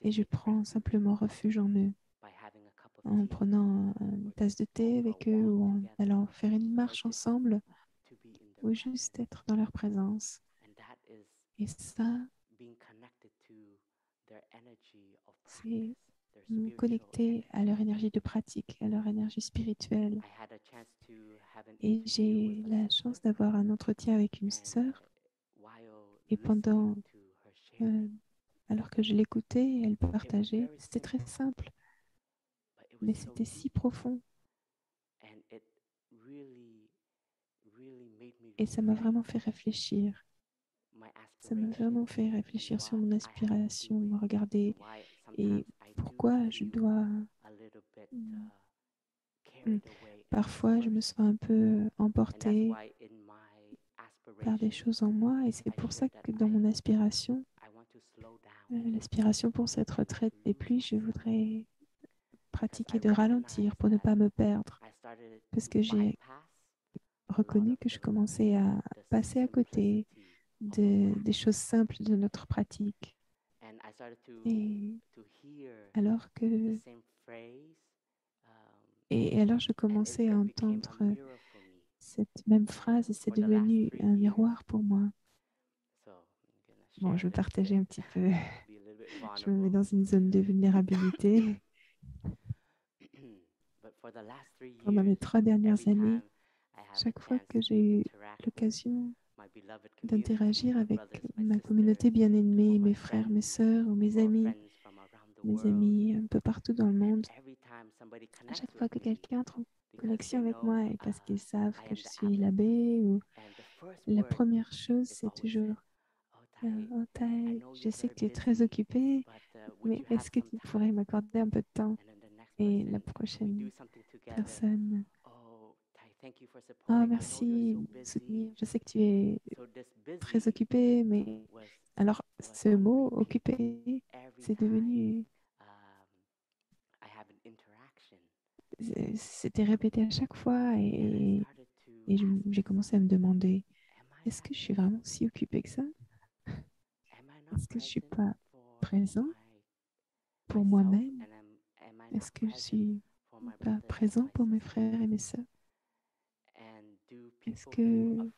et je prends simplement refuge en eux en prenant une tasse de thé avec eux ou en allant faire une marche ensemble ou juste être dans leur présence. Et ça, c'est nous connecter à leur énergie de pratique, à leur énergie spirituelle. Et j'ai la chance d'avoir un entretien avec une sœur. Et alors que je l'écoutais, elle partageait, c'était très simple, mais c'était si profond. Et ça m'a vraiment fait réfléchir. Ça m'a vraiment fait réfléchir sur mon aspiration, me regarder et pourquoi je dois... Parfois, je me sens un peu emportée par des choses en moi et c'est pour ça que dans mon aspiration, l'aspiration pour cette retraite des pluies, je voudrais pratiquer de ralentir pour ne pas me perdre parce que j'ai reconnu que je commençais à passer à côté des choses simples de notre pratique. Et alors que et alors je commençais à entendre cette même phrase et c'est devenu un miroir pour moi. Bon, je vais partager un petit peu. Je me mets dans une zone de vulnérabilité. Pendant les 3 dernières années, chaque fois que j'ai eu l'occasion d'interagir avec ma communauté bien-aimée, mes frères, mes sœurs ou mes amis un peu partout dans le monde, à chaque fois que quelqu'un entre en connexion avec moi et parce qu'ils savent que je suis l'abbé, ou la première chose, c'est toujours oh, Thaï, je sais que tu es très occupé, mais est-ce que tu pourrais m'accorder un peu de temps? Et la prochaine personne, oh, merci de me soutenir. Je sais que tu es très occupé, mais alors ce mot occupé, c'est devenu, c'était répété à chaque fois et j'ai commencé à me demander, est-ce que je suis vraiment si occupée que ça? Est-ce que je ne suis pas présent pour moi-même? Est-ce que je ne suis pas présent pour mes frères et mes sœurs? Est-ce que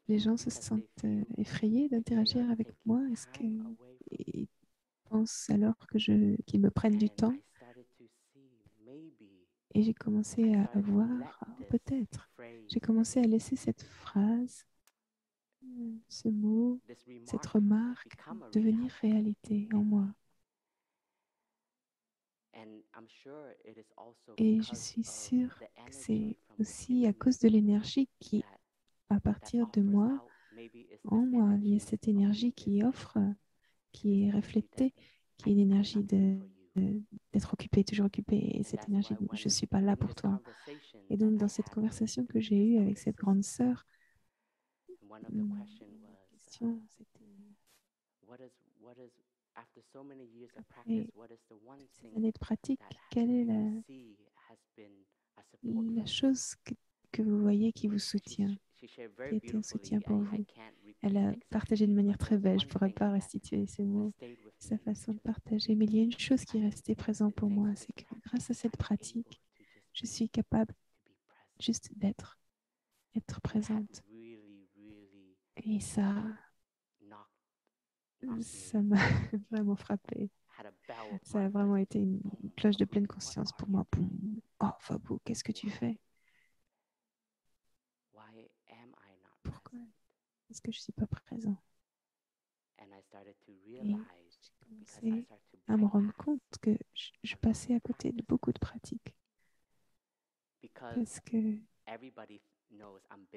les gens se sentent effrayés d'interagir avec moi? Est-ce qu'ils pensent alors qu'ils me prennent du temps? Et j'ai commencé à voir, oh, peut-être, j'ai commencé à laisser cette phrase, ce mot, cette remarque devenir réalité en moi. Et je suis sûre que c'est aussi à cause de l'énergie qui, à partir de moi, en moi, il y a cette énergie qui offre, qui est reflétée, qui est une énergie d'être occupé, toujours occupé, et cette énergie de je ne suis pas là pour toi. Et donc, dans cette conversation que j'ai eue avec cette grande sœur, la question, c'était après toutes ces années de pratique, quelle est la chose que vous voyez qui vous soutient, qui a été un soutien pour vous? Elle a partagé de manière très belle, je ne pourrais pas restituer ces mots, sa façon de partager, mais il y a une chose qui est restée présente pour moi, c'est que grâce à cette pratique, je suis capable juste être présente. Et ça m'a vraiment frappée. Ça a vraiment été une cloche de pleine conscience pour moi. Boum. Oh, Fabou, qu'est-ce que tu fais? Pourquoi est-ce que je ne suis pas présent? Et j'ai commencé à me rendre compte que je passais à côté de beaucoup de pratiques parce que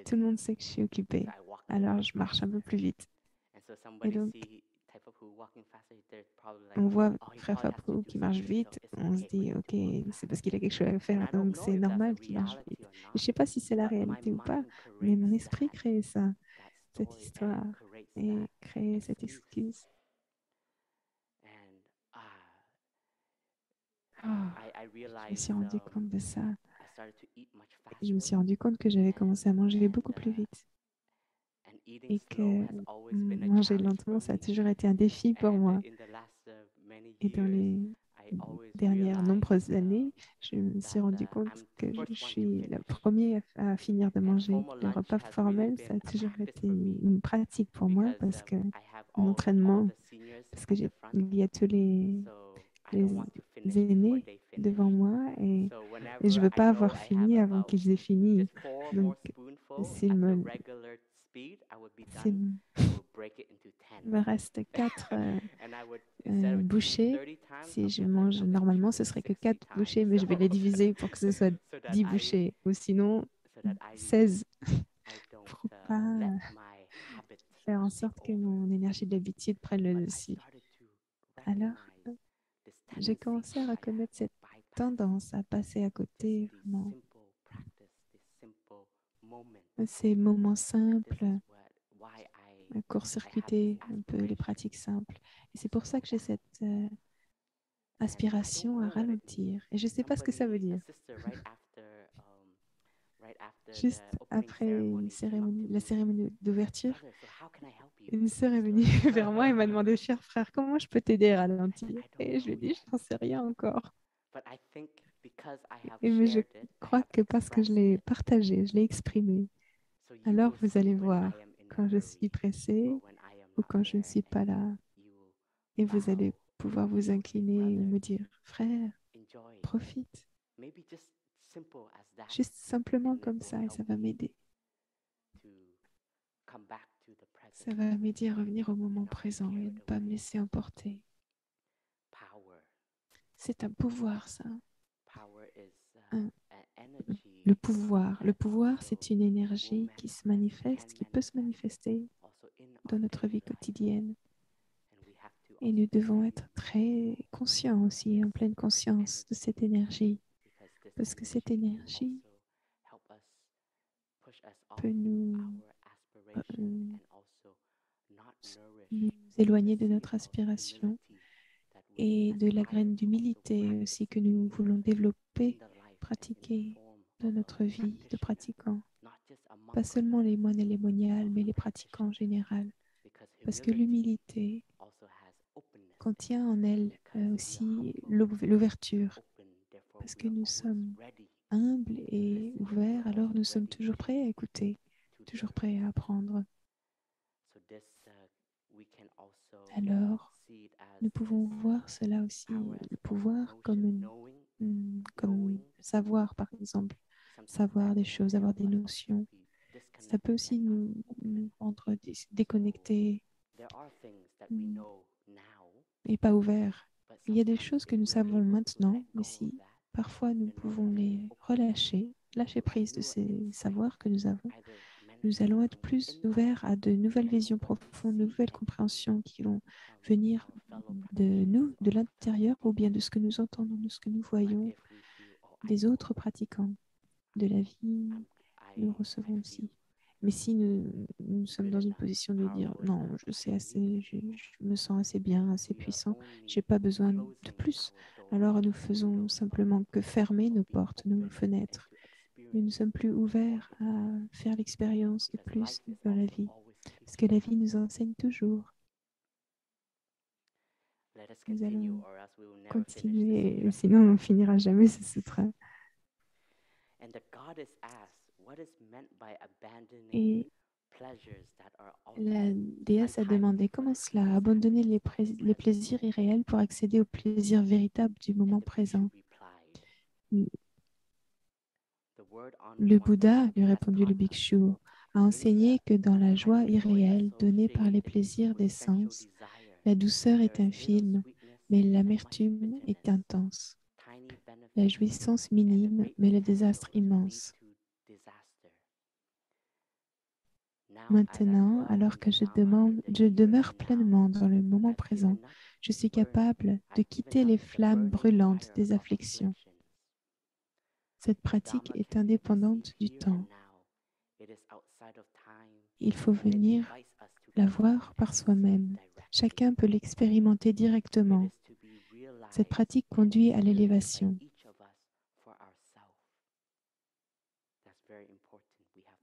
tout le monde sait que je suis occupée. Alors, je marche un peu plus vite. Et donc, on voit frère Fabou qui marche vite, on se dit, OK, c'est parce qu'il a quelque chose à faire, donc c'est normal qu'il marche vite. Et je ne sais pas si c'est la réalité ou pas, mais mon esprit crée ça, cette histoire, et crée cette excuse. Oh, je me suis rendu compte de ça. je me suis rendu compte que j'avais commencé à manger beaucoup plus vite et que manger lentement, ça a toujours été un défi pour moi. Et dans les dernières nombreuses années, je me suis rendu compte que je suis la première à finir de manger. Le repas formel, ça a toujours été une pratique pour moi parce que un entraînement, parce que il y a tous les aînés devant moi et je ne veux pas avoir fini avant qu'ils aient fini. Donc, s'il me, s'il me reste 4 bouchées, si je mange normalement, ce serait que 4 bouchées, mais je vais les diviser pour que ce soit 10 bouchées, ou sinon 16 pour pas faire en sorte que mon énergie d'habitude prenne le dessus. Alors, j'ai commencé à reconnaître cette tendance à passer à côté vraiment ces moments simples, à court-circuiter un peu les pratiques simples. Et c'est pour ça que j'ai cette aspiration à ralentir. Et je ne sais pas ce que ça veut dire. Juste après la cérémonie d'ouverture, une sœur est venue vers moi et m'a demandé, cher frère, comment je peux t'aider à ralentir? Et je lui ai dit, je n'en sais rien encore. Mais je crois que parce que je l'ai partagé, je l'ai exprimé, alors vous allez voir quand je suis pressée ou quand je ne suis pas là. Et vous allez pouvoir vous incliner ou me dire, frère, profite. Juste simplement comme ça, et ça va m'aider. Ça va m'aider à revenir au moment présent et ne pas me laisser emporter. C'est un pouvoir, ça. Le pouvoir. Le pouvoir, c'est une énergie qui se manifeste, qui peut se manifester dans notre vie quotidienne. Et nous devons être très conscients aussi, en pleine conscience de cette énergie. Parce que cette énergie peut nous éloigner de notre aspiration et de la graine d'humilité aussi que nous voulons développer, pratiquer dans notre vie de pratiquants. Pas seulement les moines et les moniales, mais les pratiquants en général. Parce que l'humilité contient en elle aussi l'ouverture. Parce que nous sommes humbles et ouverts, alors nous sommes toujours prêts à écouter, toujours prêts à apprendre. Alors, nous pouvons voir cela aussi, le pouvoir comme savoir, par exemple, savoir des choses, avoir des notions. Ça peut aussi nous rendre déconnectés et pas ouverts. Il y a des choses que nous savons maintenant, mais si parfois nous pouvons les relâcher, lâcher prise de ces savoirs que nous avons, nous allons être plus ouverts à de nouvelles visions profondes, de nouvelles compréhensions qui vont venir de nous, de l'intérieur, ou bien de ce que nous entendons, de ce que nous voyons, des autres pratiquants de la vie, nous recevons aussi. Mais si nous sommes dans une position de dire non, je sais assez, je me sens assez bien, assez puissant, je n'ai pas besoin de plus, alors nous faisons simplement que fermer nos portes, nos fenêtres. Nous ne sommes plus ouverts à faire l'expérience de plus dans la vie, parce que la vie nous enseigne toujours. Nous allons continuer, sinon on ne finira jamais ce sutra. Et la déesse a demandé comment cela, abandonner les plaisirs irréels pour accéder au plaisir véritable du moment présent. Le Bouddha, lui répondit le bhikshu, a enseigné que dans la joie irréelle donnée par les plaisirs des sens, la douceur est infime, mais l'amertume est intense. La jouissance minime, mais le désastre immense. Maintenant, alors que je demeure pleinement dans le moment présent, je suis capable de quitter les flammes brûlantes des afflictions. Cette pratique est indépendante du temps. Il faut venir la voir par soi-même. Chacun peut l'expérimenter directement. Cette pratique conduit à l'élévation.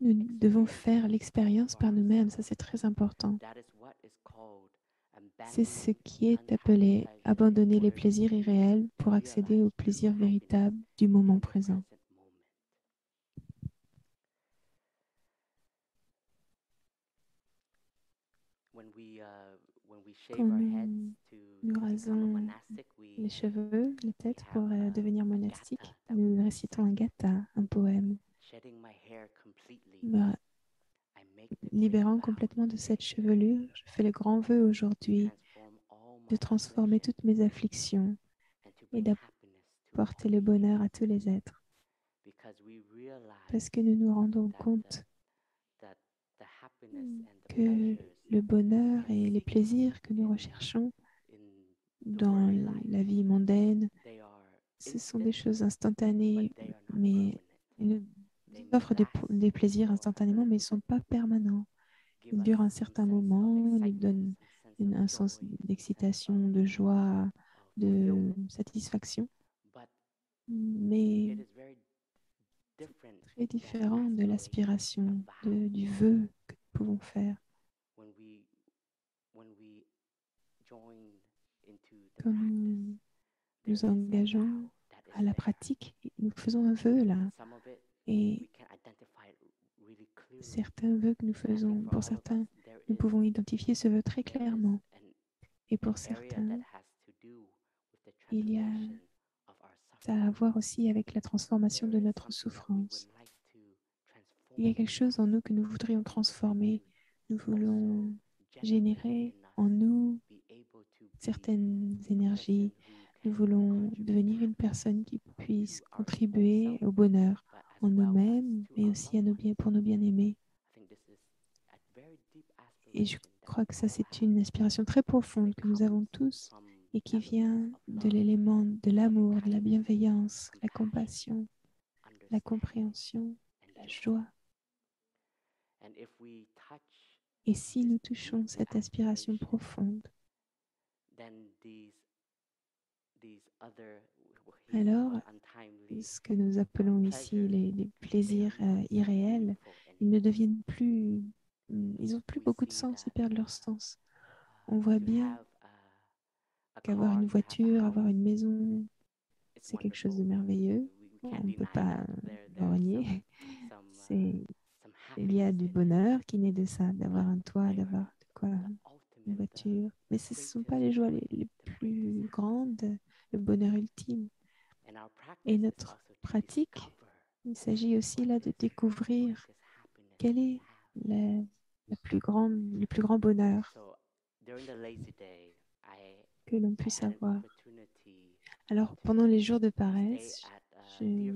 Nous devons faire l'expérience par nous-mêmes, ça c'est très important. C'est ce qui est appelé abandonner les plaisirs irréels pour accéder au plaisir véritable du moment présent. Quand nous rasons les cheveux, la tête pour devenir monastique, nous récitons un gatha, un poème, me libérant complètement de cette chevelure. Je fais le grand vœu aujourd'hui de transformer toutes mes afflictions et d'apporter le bonheur à tous les êtres. Parce que nous nous rendons compte que le bonheur et les plaisirs que nous recherchons dans la vie mondaine, ce sont des choses instantanées, mais ils nous offrent des plaisirs instantanément, mais ils ne sont pas permanents. Ils durent un certain moment, ils nous donnent un sens d'excitation, de joie, de satisfaction, mais très différent de l'aspiration, du vœu que nous pouvons faire. Quand nous nous engageons à la pratique, nous faisons un vœu là. Et certains vœux que nous faisons, pour certains, nous pouvons identifier ce vœu très clairement. Et pour certains, il y a ça à voir aussi avec la transformation de notre souffrance. Il y a quelque chose en nous que nous voudrions transformer. Nous voulons générer en nous certaines énergies. Nous voulons devenir une personne qui puisse contribuer au bonheur en nous-mêmes, mais aussi pour nos bien-aimés. Et je crois que ça, c'est une aspiration très profonde que nous avons tous et qui vient de l'élément de l'amour, de la bienveillance, la compassion, la compréhension, la joie. Et si nous touchons cette aspiration profonde, alors ce que nous appelons ici les plaisirs irréels, ils ne deviennent plus, ils n'ont plus beaucoup de sens, ils perdent leur sens. On voit bien qu'avoir une voiture, avoir une maison, c'est quelque chose de merveilleux. On ne peut pas le renier. Il y a du bonheur qui naît de ça, d'avoir un toit, d'avoir de quoi, une voiture. Mais ce ne sont pas les joies les plus grandes, le bonheur ultime. Et notre pratique, il s'agit aussi là de découvrir quel est le plus grand bonheur que l'on puisse avoir. Alors, pendant les jours de paresse, j'ai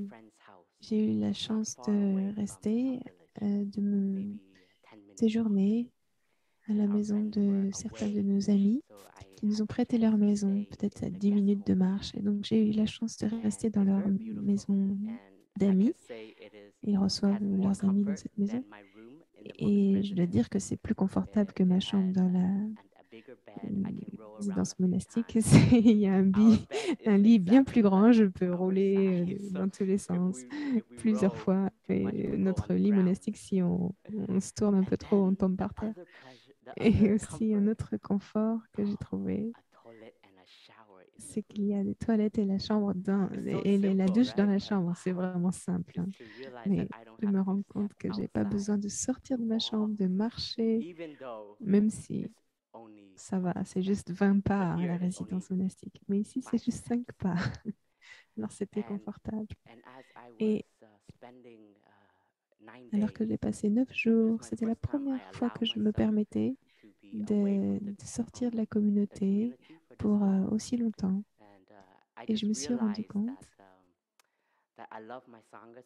eu la chance de rester, de me séjourner à la maison de certains de nos amis qui nous ont prêté leur maison, peut-être à 10 minutes de marche. Et donc, j'ai eu la chance de rester dans leur maison d'amis. Ils reçoivent leurs amis dans cette maison. Et je dois dire que c'est plus confortable que ma chambre dans la résidence monastique. Il y a un lit bien plus grand. Je peux rouler dans tous les sens plusieurs fois. Et notre lit monastique, si on se tourne un peu trop, on tombe par terre. Et aussi un autre confort que j'ai trouvé, c'est qu'il y a des toilettes et la chambre et la douche dans la chambre. C'est vraiment simple, hein. Mais je me rends compte que j'ai pas besoin de sortir de ma chambre, de marcher, même si ça va, c'est juste 20 pas à la résidence monastique. Mais ici, c'est juste 5 pas. Alors, c'était confortable. Et alors que j'ai passé 9 jours, c'était la première fois que je me permettais de sortir de la communauté pour aussi longtemps. Et je me suis rendu compte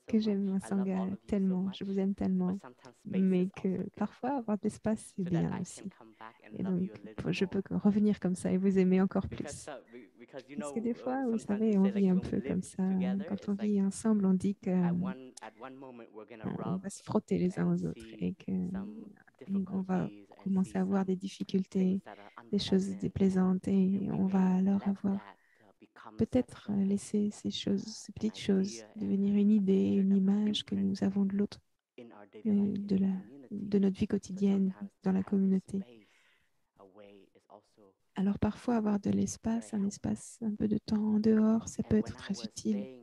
que j'aime ma Sangha tellement, je vous aime tellement, mais que parfois avoir de l'espace, c'est bien aussi. Et donc, je peux revenir comme ça et vous aimer encore plus. Parce que des fois, vous savez, on vit un peu comme ça. Quand on vit ensemble, on dit qu'on va se frotter les uns aux autres et qu'on va commencer à avoir des difficultés, des choses déplaisantes et on va alors avoir peut-être laisser ces choses, ces petites choses devenir une idée, une image que nous avons de l'autre. de notre vie quotidienne dans la communauté. Alors parfois avoir de l'espace, un espace un peu de temps en dehors, ça peut être très utile.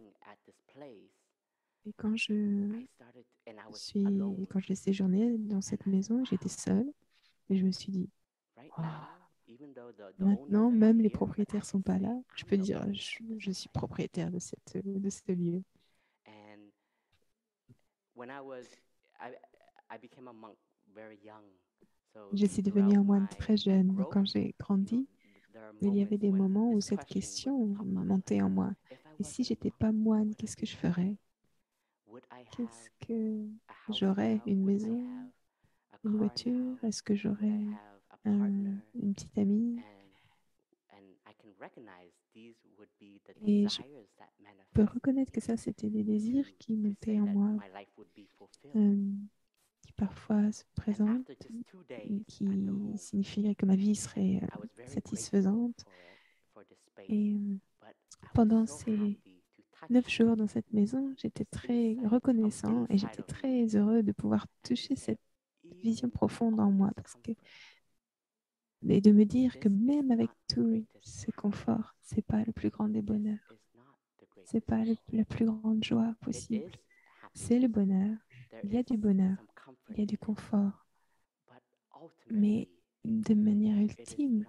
Et quand j'ai séjourné dans cette maison, j'étais seule et je me suis dit, wow, maintenant, même les propriétaires ne sont pas là. Je peux dire, je suis propriétaire de ce lieu. Je suis devenue un moine très jeune. Donc, quand j'ai grandi, il y avait des moments où cette question montait en moi. Et si j'étais pas moine, qu'est-ce que je ferais? Qu'est-ce que j'aurais? Une maison, une voiture? Est-ce que j'aurais une petite amie? Et je peux reconnaître que ça, c'était des désirs qui montaient en moi, qui parfois se présentent, qui signifieraient que ma vie serait satisfaisante. Et pendant ces 9 jours dans cette maison, j'étais très reconnaissant et j'étais très heureux de pouvoir toucher cette vision profonde en moi et de me dire que même avec tout ce confort, ce n'est pas le plus grand des bonheurs. Ce n'est pas la plus grande joie possible. C'est le bonheur. Il y a du bonheur. Il y a du confort. Mais de manière ultime,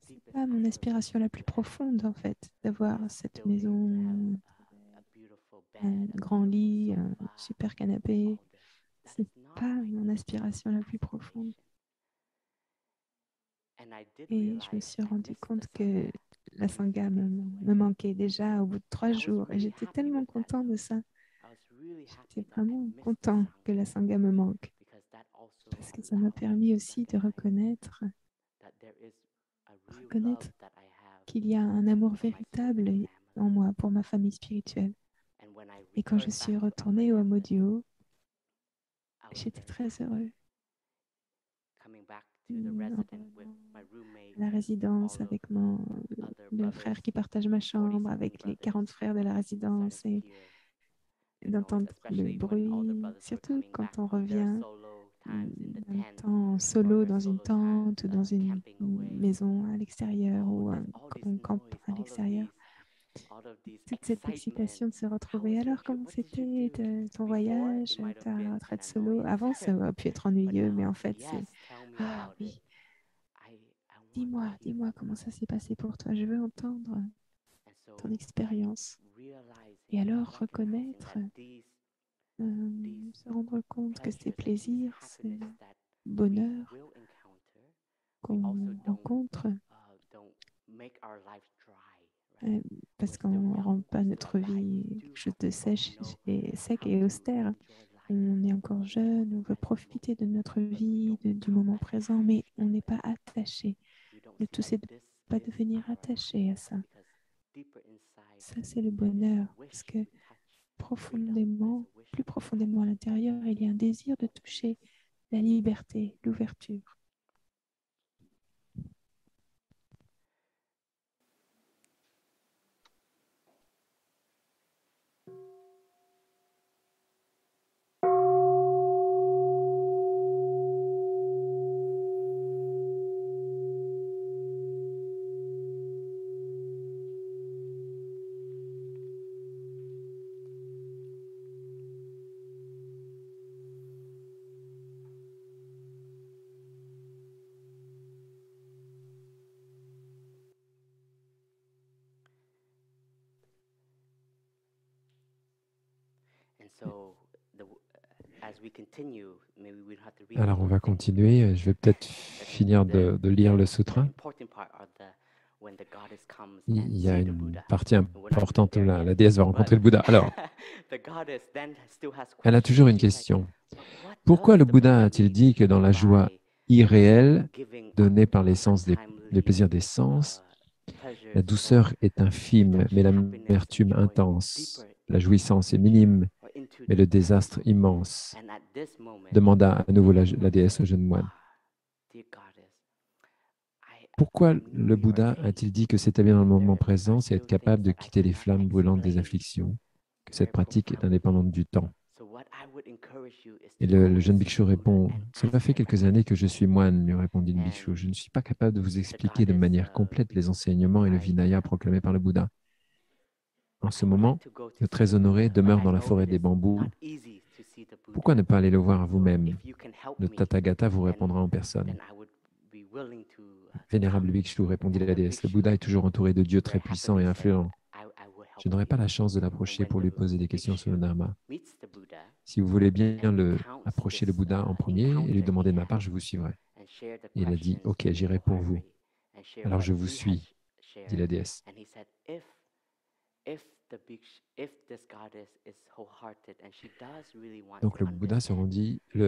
ce n'est pas mon aspiration la plus profonde, en fait, d'avoir cette maison, un grand lit, un super canapé. Ce n'est pas mon aspiration la plus profonde. Et je me suis rendu compte que la Sangha me manquait déjà au bout de 3 jours. Et j'étais tellement content de ça. J'étais vraiment content que la Sangha me manque. Parce que ça m'a permis aussi de reconnaître qu'il y a un amour véritable en moi pour ma famille spirituelle. Et quand je suis retournée au Hamodio, j'étais très heureux. La résidence avec le frère qui partage ma chambre, avec les 40 frères de la résidence et d'entendre le bruit, surtout quand on revient d'un temps en solo dans une tente ou dans une maison à l'extérieur ou on campe à l'extérieur. Toute cette excitation de se retrouver. Alors, comment c'était ton voyage, ta retraite solo? Avant, ça aurait pu être ennuyeux, mais en fait, c'est « Ah oui, dis-moi comment ça s'est passé pour toi. Je veux entendre ton expérience. » Et alors, reconnaître, se rendre compte que ces plaisirs, ces bonheurs qu'on rencontre, parce qu'on ne rend pas notre vie quelque chose de sec et austère. On est encore jeune, on veut profiter de notre vie, du moment présent, mais on n'est pas attaché. Le tout, c'est de ne pas devenir attaché à ça. Ça, c'est le bonheur, parce que profondément, plus profondément à l'intérieur, il y a un désir de toucher la liberté, l'ouverture. Alors, on va continuer. Je vais peut-être finir de lire le sutra. Il y a une partie importante où la déesse va rencontrer le Bouddha. Alors, elle a toujours une question. Pourquoi le Bouddha a-t-il dit que dans la joie irréelle donnée par les plaisirs des sens, la douceur est infime, mais l'amertume intense, la jouissance est minime, mais le désastre immense, demanda à nouveau la déesse au jeune moine. Pourquoi le Bouddha a-t-il dit que s'établir dans le moment présent, c'est être capable de quitter les flammes brûlantes des afflictions, que cette pratique est indépendante du temps? Et le jeune bhikshu répond, « Cela fait quelques années que je suis moine, lui répondit le bhikshu. Je ne suis pas capable de vous expliquer de manière complète les enseignements et le Vinaya proclamés par le Bouddha. En ce moment, le très honoré demeure dans la forêt des bambous. Pourquoi ne pas aller le voir vous-même? Le Tathagata vous répondra en personne. » Vénérable bhikshu, répondit la déesse, le Bouddha est toujours entouré de dieux très puissants et influents. Je n'aurai pas la chance de l'approcher pour lui poser des questions sur le Dharma. Si vous voulez bien approcher le Bouddha en premier et lui demander de ma part, je vous suivrai. Et il a dit, « Ok, j'irai pour vous. » Alors je vous suis, dit la déesse. Donc le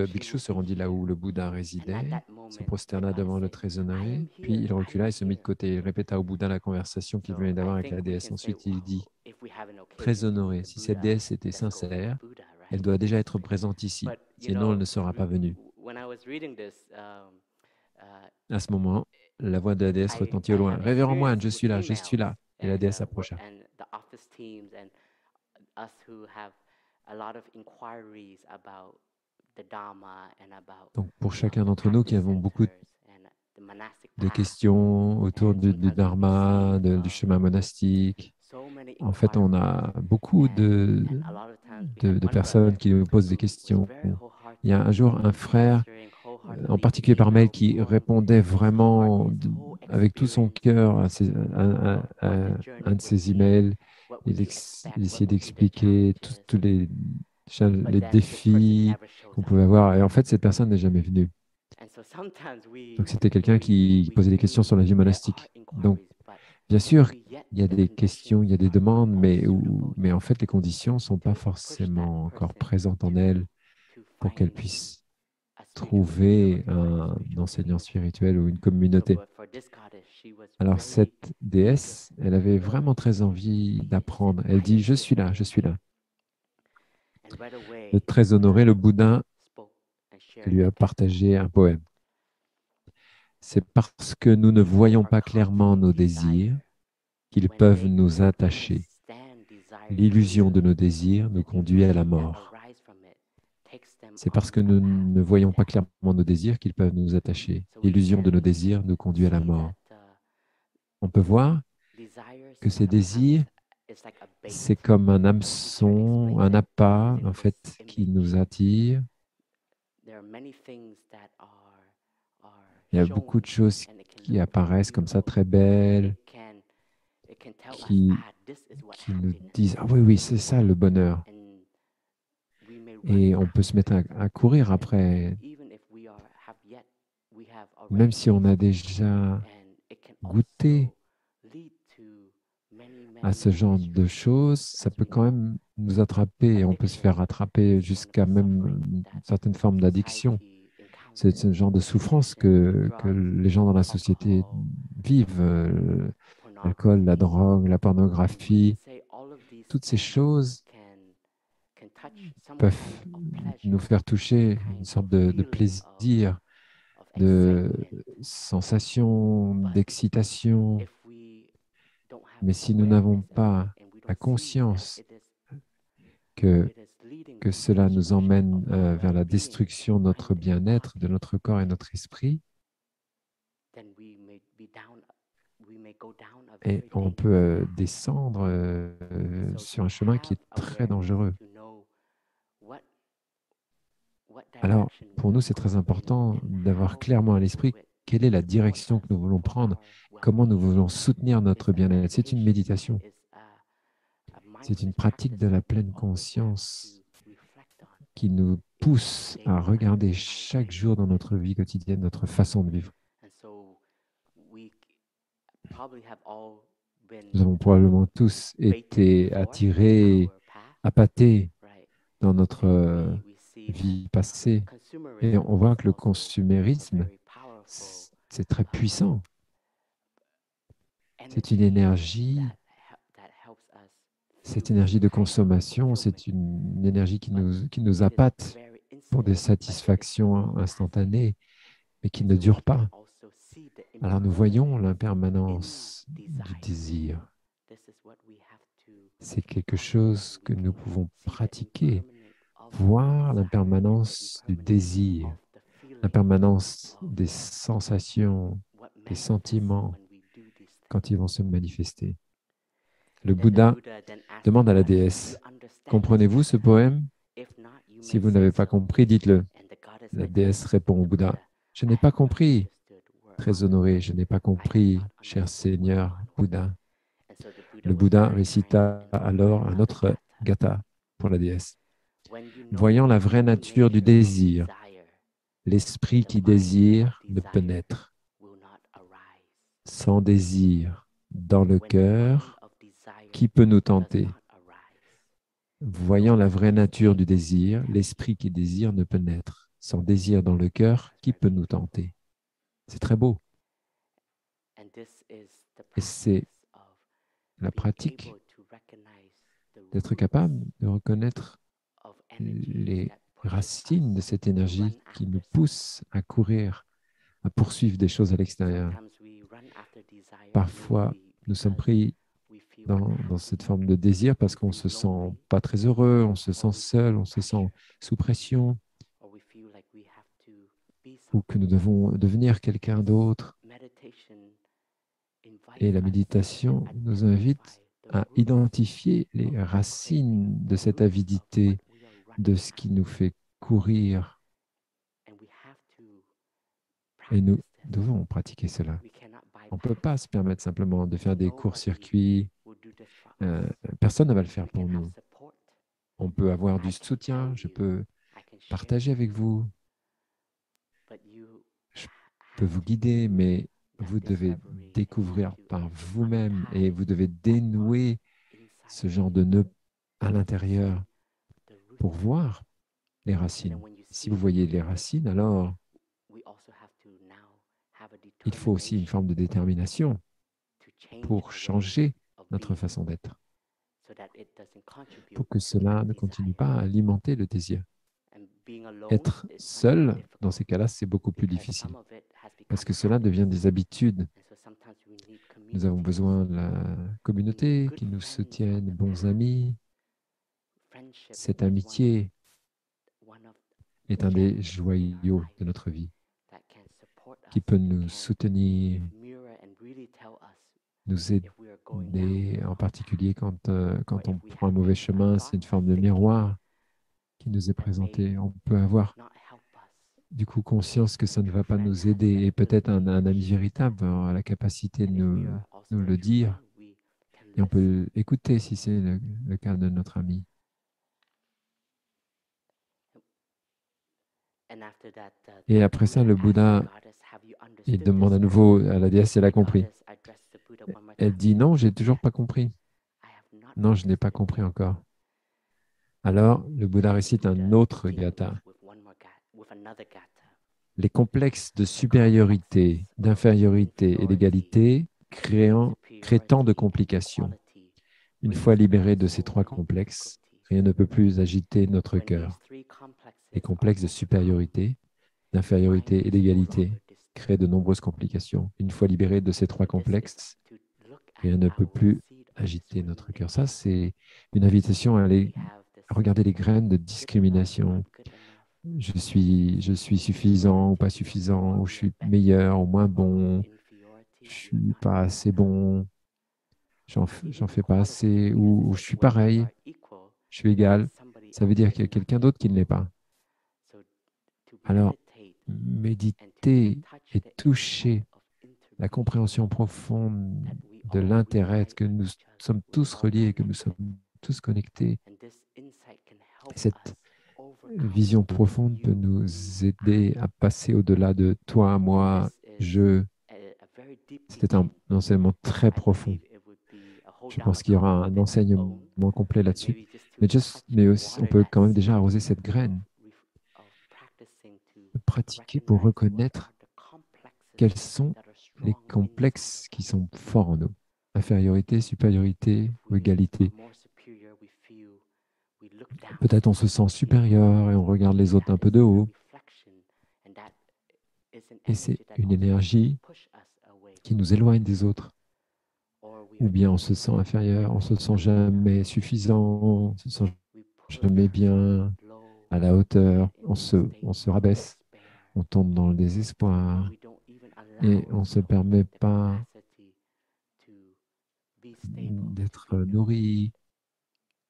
bhikshu se rendit là où le Bouddha résidait, se prosterna devant le très honoré, puis il recula et se mit de côté. Il répéta au Bouddha la conversation qu'il venait d'avoir avec la déesse. Ensuite, il dit, « Très honoré, si cette déesse était sincère, elle doit déjà être présente ici, sinon elle ne sera pas venue. » À ce moment, la voix de la déesse retentit au loin. « Révérend moine, je suis là, je suis là. » Et la déesse approcha. Donc, pour chacun d'entre nous qui avons beaucoup de questions autour du Dharma, du chemin monastique, en fait, on a beaucoup de personnes qui nous posent des questions. Il y a un jour un frère, en particulier par mail, qui répondait vraiment avec tout son cœur à un de ses emails. Il essayait d'expliquer tous les défis qu'on pouvait avoir. Et en fait, cette personne n'est jamais venue. Donc, c'était quelqu'un qui posait des questions sur la vie monastique. Donc, bien sûr, il y a des questions, il y a des demandes, mais en fait, les conditions ne sont pas forcément encore présentes en elle pour qu'elle puisse trouver un enseignant spirituel ou une communauté. Alors, cette déesse, elle avait vraiment très envie d'apprendre. Elle dit, « Je suis là, je suis là. » Le très honoré, le Bouddha, lui a partagé un poème. C'est parce que nous ne voyons pas clairement nos désirs qu'ils peuvent nous attacher. L'illusion de nos désirs nous conduit à la mort. C'est parce que nous ne voyons pas clairement nos désirs qu'ils peuvent nous attacher. L'illusion de nos désirs nous conduit à la mort. On peut voir que ces désirs, c'est comme un hameçon, un appât, en fait, qui nous attire. Il y a beaucoup de choses qui apparaissent comme ça, très belles, qui nous disent « Ah oui, oui, c'est ça le bonheur ». Et on peut se mettre à courir après, même si on a déjà goûté à ce genre de choses, ça peut quand même nous attraper et on peut se faire attraper jusqu'à même une certaine forme d'addiction. C'est ce genre de souffrance que les gens dans la société vivent. L'alcool, la drogue, la pornographie, toutes ces choses peuvent nous faire toucher une sorte de plaisir, de sensation, d'excitation. Mais si nous n'avons pas la conscience que cela nous emmène vers la destruction de notre bien-être, de notre corps et notre esprit, et on peut descendre sur un chemin qui est très dangereux. Alors, pour nous, c'est très important d'avoir clairement à l'esprit quelle est la direction que nous voulons prendre, comment nous voulons soutenir notre bien-être. C'est une méditation. C'est une pratique de la pleine conscience qui nous pousse à regarder chaque jour dans notre vie quotidienne notre façon de vivre. Nous avons probablement tous été attirés, appâtés dans notre vie passée. Et on voit que le consumérisme, c'est très puissant. C'est une énergie, cette énergie de consommation, c'est une énergie qui nous appâte pour des satisfactions instantanées, mais qui ne durent pas. Alors nous voyons l'impermanence du désir. C'est quelque chose que nous pouvons pratiquer voir l'impermanence du désir, l'impermanence des sensations, des sentiments quand ils vont se manifester. Le Bouddha demande à la déesse, « Comprenez-vous ce poème? Si vous n'avez pas compris, dites-le. » La déesse répond au Bouddha, « Je n'ai pas compris, très honoré, je n'ai pas compris, cher Seigneur Bouddha. » Le Bouddha récita alors un autre gatha pour la déesse. Voyant la vraie nature du désir, l'esprit qui désire ne peut naître. Sans désir dans le cœur, qui peut nous tenter? Voyant la vraie nature du désir, l'esprit qui désire ne peut naître. Sans désir dans le cœur, qui peut nous tenter? C'est très beau. Et c'est la pratique d'être capable de reconnaître les racines de cette énergie qui nous pousse à courir, à poursuivre des choses à l'extérieur. Parfois, nous sommes pris dans cette forme de désir parce qu'on ne se sent pas très heureux, on se sent seul, on se sent sous pression, ou que nous devons devenir quelqu'un d'autre. Et la méditation nous invite à identifier les racines de cette avidité, de ce qui nous fait courir. Et nous devons pratiquer cela. On ne peut pas se permettre simplement de faire des courts-circuits. Personne ne va le faire pour nous. On peut avoir du soutien, je peux partager avec vous, je peux vous guider, mais vous devez découvrir par vous-même et vous devez dénouer ce genre de nœud à l'intérieur pour voir les racines. Si vous voyez les racines, alors il faut aussi une forme de détermination pour changer notre façon d'être, pour que cela ne continue pas à alimenter le désir. Être seul, dans ces cas-là, c'est beaucoup plus difficile, parce que cela devient des habitudes. Nous avons besoin de la communauté qui nous soutienne, de bons amis. Cette amitié est un des joyaux de notre vie, qui peut nous soutenir, nous aider, en particulier quand on prend un mauvais chemin, c'est une forme de miroir qui nous est présenté. On peut avoir du coup conscience que ça ne va pas nous aider et peut-être un ami véritable a la capacité de nous le dire et on peut écouter si c'est le cas de notre ami. Et après ça, le Bouddha, il demande à nouveau à la déesse si elle a compris. Elle dit non, j'ai toujours pas compris. Non, je n'ai pas compris encore. Alors, le Bouddha récite un autre gatha. Les complexes de supériorité, d'infériorité et d'égalité créent tant de complications. Une fois libéré de ces trois complexes, rien ne peut plus agiter notre cœur. Les complexes de supériorité, d'infériorité et d'égalité créent de nombreuses complications. Une fois libéré de ces trois complexes, rien ne peut plus agiter notre cœur. Ça, c'est une invitation à regarder les graines de discrimination. Je suis suffisant ou pas suffisant, ou je suis meilleur ou moins bon, je ne suis pas assez bon, j'en fais pas assez, ou je suis pareil, je suis égal. Ça veut dire qu'il y a quelqu'un d'autre qui ne l'est pas. Alors, méditer et toucher la compréhension profonde de l'intérêt, que nous sommes tous reliés, que nous sommes tous connectés. Cette vision profonde peut nous aider à passer au-delà de toi, moi, je. C'est un enseignement très profond. Je pense qu'il y aura un enseignement complet là-dessus. Mais aussi, on peut quand même déjà arroser cette graine. Pratiquer pour reconnaître quels sont les complexes qui sont forts en nous. Infériorité, supériorité ou égalité. Peut-être on se sent supérieur et on regarde les autres un peu de haut. Et c'est une énergie qui nous éloigne des autres. Ou bien on se sent inférieur, on se sent jamais suffisant, on se sent jamais bien, à la hauteur, on se rabaisse, on tombe dans le désespoir et on ne se permet pas d'être nourri,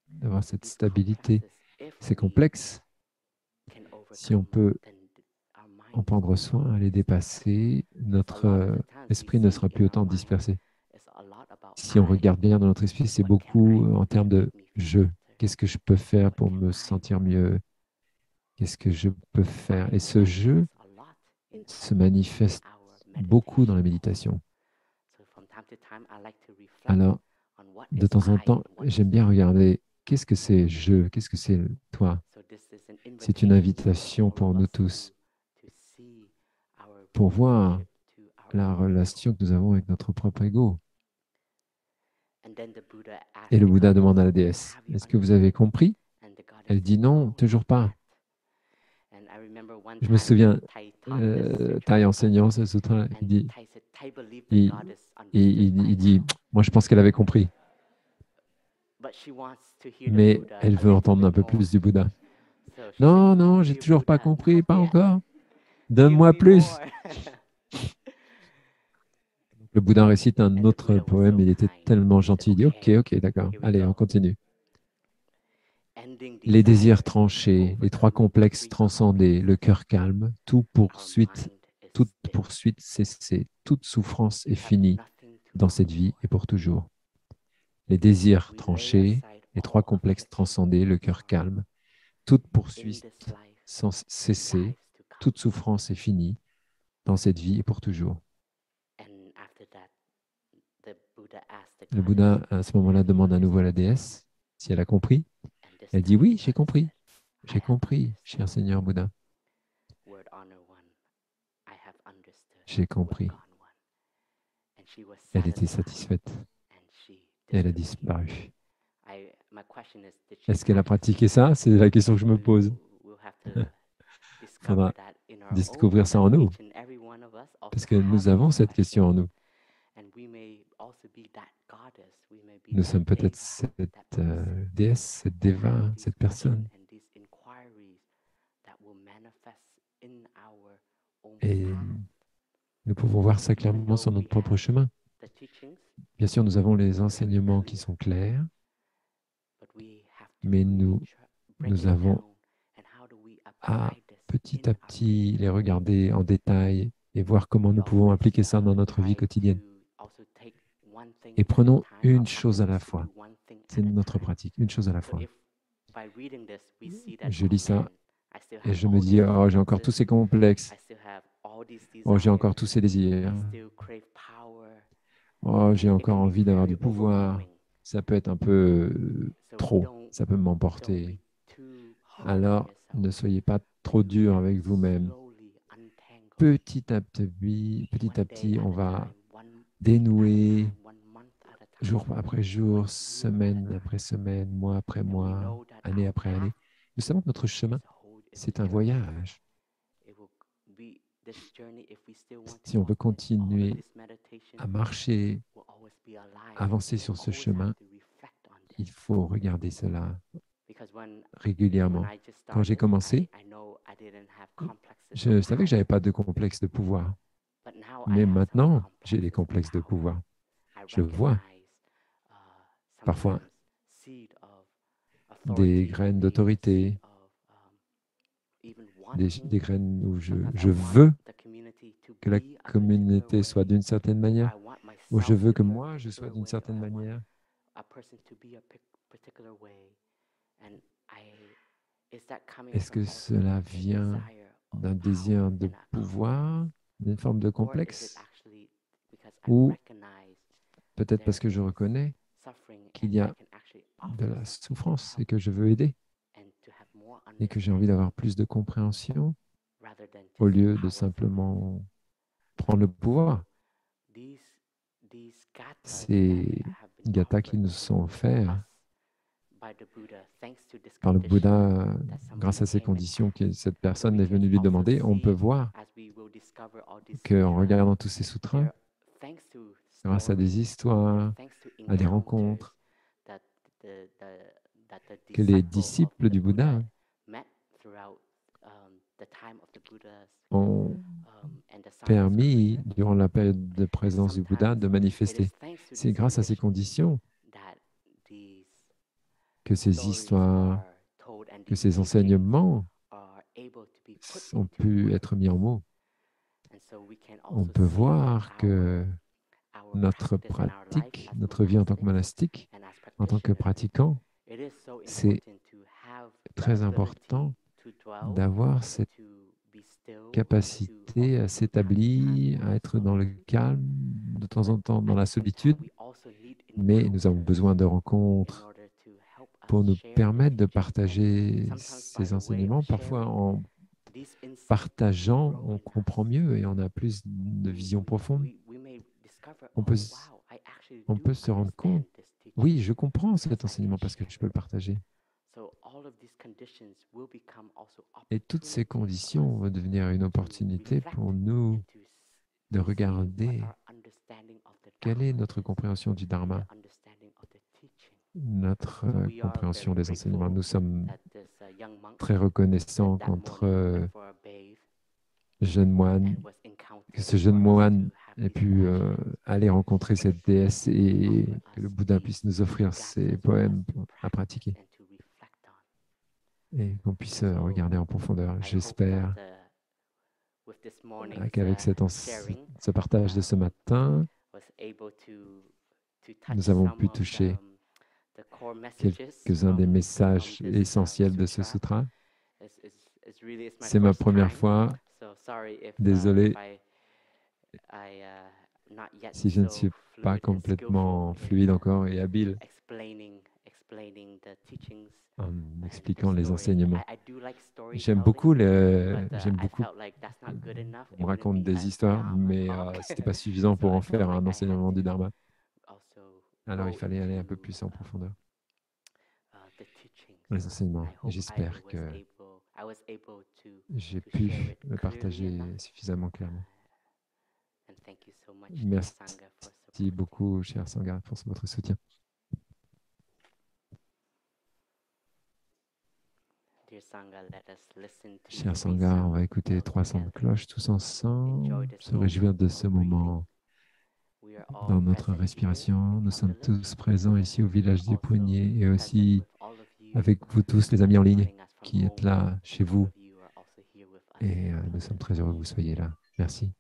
d'avoir cette stabilité. C'est complexe. Si on peut en prendre soin, les dépasser, notre esprit ne sera plus autant dispersé. Si on regarde bien dans notre esprit, c'est beaucoup en termes de « je ». Qu'est-ce que je peux faire pour me sentir mieux? Qu'est-ce que je peux faire? Et ce « je » se manifeste beaucoup dans la méditation. Alors, de temps en temps, j'aime bien regarder qu'est-ce que c'est « je », qu'est-ce que c'est « toi ». C'est une invitation pour nous tous, pour voir la relation que nous avons avec notre propre ego. Et le Bouddha demande à la déesse, « Est-ce que vous avez compris ?» Elle dit « Non, toujours pas. » Je me souviens, Thai enseignant ce sutra, il dit « Moi, je pense qu'elle avait compris. » Mais elle veut entendre un peu plus du Bouddha. « Non, non, j'ai toujours pas compris, pas encore. Donne-moi plus. » Le Bouddha récite un autre poème, il était tellement gentil, il dit « Ok, ok, d'accord, allez, on continue. » Les désirs tranchés, les trois complexes transcendés, le cœur calme, toute poursuite cessée, toute souffrance est finie dans cette vie et pour toujours. Les désirs tranchés, les trois complexes transcendés, le cœur calme, toute poursuite sans cesser, toute souffrance est finie dans cette vie et pour toujours. Le Bouddha, à ce moment-là, demande à nouveau à la déesse si elle a compris. Elle dit « Oui, j'ai compris. J'ai compris, cher Seigneur Bouddha. J'ai compris. » Elle était satisfaite. Et elle a disparu. Est-ce qu'elle a pratiqué ça? C'est la question que je me pose. Il faudra découvrir ça en nous. Parce que nous avons cette question en nous. Nous sommes peut-être cette déesse, cette déva, cette personne. Et nous pouvons voir ça clairement sur notre propre chemin. Bien sûr, nous avons les enseignements qui sont clairs, mais nous avons à petit les regarder en détail et voir comment nous pouvons appliquer ça dans notre vie quotidienne. Et prenons une chose à la fois. C'est notre pratique, une chose à la fois. Je lis ça et je me dis, oh, j'ai encore tous ces complexes. Oh, j'ai encore tous ces désirs. Oh, j'ai encore envie d'avoir du pouvoir. Ça peut être un peu trop, ça peut m'emporter. Alors, ne soyez pas trop dur avec vous-même. Petit à petit, on va dénouer jour après jour, semaine après semaine, mois après mois, année après année. Nous savons que notre chemin, c'est un voyage. Si on veut continuer à marcher, avancer sur ce chemin, il faut regarder cela régulièrement. Quand j'ai commencé, je savais que je n'avais pas de complexe de pouvoir. Mais maintenant, j'ai des complexes de pouvoir. Je vois parfois des graines d'autorité, des graines où je veux que la communauté soit d'une certaine manière, où je veux que moi, je sois d'une certaine manière. Est-ce que cela vient d'un désir de pouvoir, d'une forme de complexe, ou peut-être parce que je reconnais qu'il y a de la souffrance et que je veux aider et que j'ai envie d'avoir plus de compréhension au lieu de simplement prendre le pouvoir. Ces gathas qui nous sont offerts par le Bouddha, grâce à ces conditions que cette personne est venue lui demander, on peut voir qu'en regardant tous ces sutras, grâce à des histoires, à des rencontres, que les disciples du Bouddha ont permis, durant la période de présence du Bouddha, de manifester. C'est grâce à ces conditions que ces histoires, que ces enseignements ont pu être mis en mots. On peut voir que notre pratique, notre vie en tant que monastique, en tant que pratiquant, c'est très important d'avoir cette capacité à s'établir, à être dans le calme, de temps en temps dans la solitude, mais nous avons besoin de rencontres pour nous permettre de partager ces enseignements. Parfois, en partageant, on comprend mieux et on a plus de vision profonde. On peut se rendre compte, oui, je comprends cet enseignement parce que je peux le partager. Et toutes ces conditions vont devenir une opportunité pour nous de regarder quelle est notre compréhension du Dharma, notre compréhension des enseignements. Nous sommes très reconnaissants qu'entre jeunes moines, que ce jeune moine ait pu aller rencontrer cette déesse et que le Bouddha puisse nous offrir ces poèmes à pratiquer et qu'on puisse regarder en profondeur. J'espère qu'avec ce partage de ce matin, nous avons pu toucher quelques-uns des messages essentiels de ce sutra. C'est ma première fois. Désolé si je ne suis pas complètement fluide encore et habile en expliquant les enseignements. J'aime beaucoup, on me raconte des histoires, mais ce n'était pas suffisant pour en faire un enseignement du Dharma. Alors il fallait aller un peu plus en profondeur. Les enseignements. J'espère que j'ai pu le partager suffisamment clairement. Merci beaucoup, cher Sangha, pour votre soutien. Cher Sangha, on va écouter 300 cloches tous ensemble, se réjouir de ce moment dans notre respiration. Nous sommes tous présents ici au village des Poignets et aussi avec vous tous, les amis en ligne, qui êtes là chez vous. Et nous sommes très heureux que vous soyez là. Merci.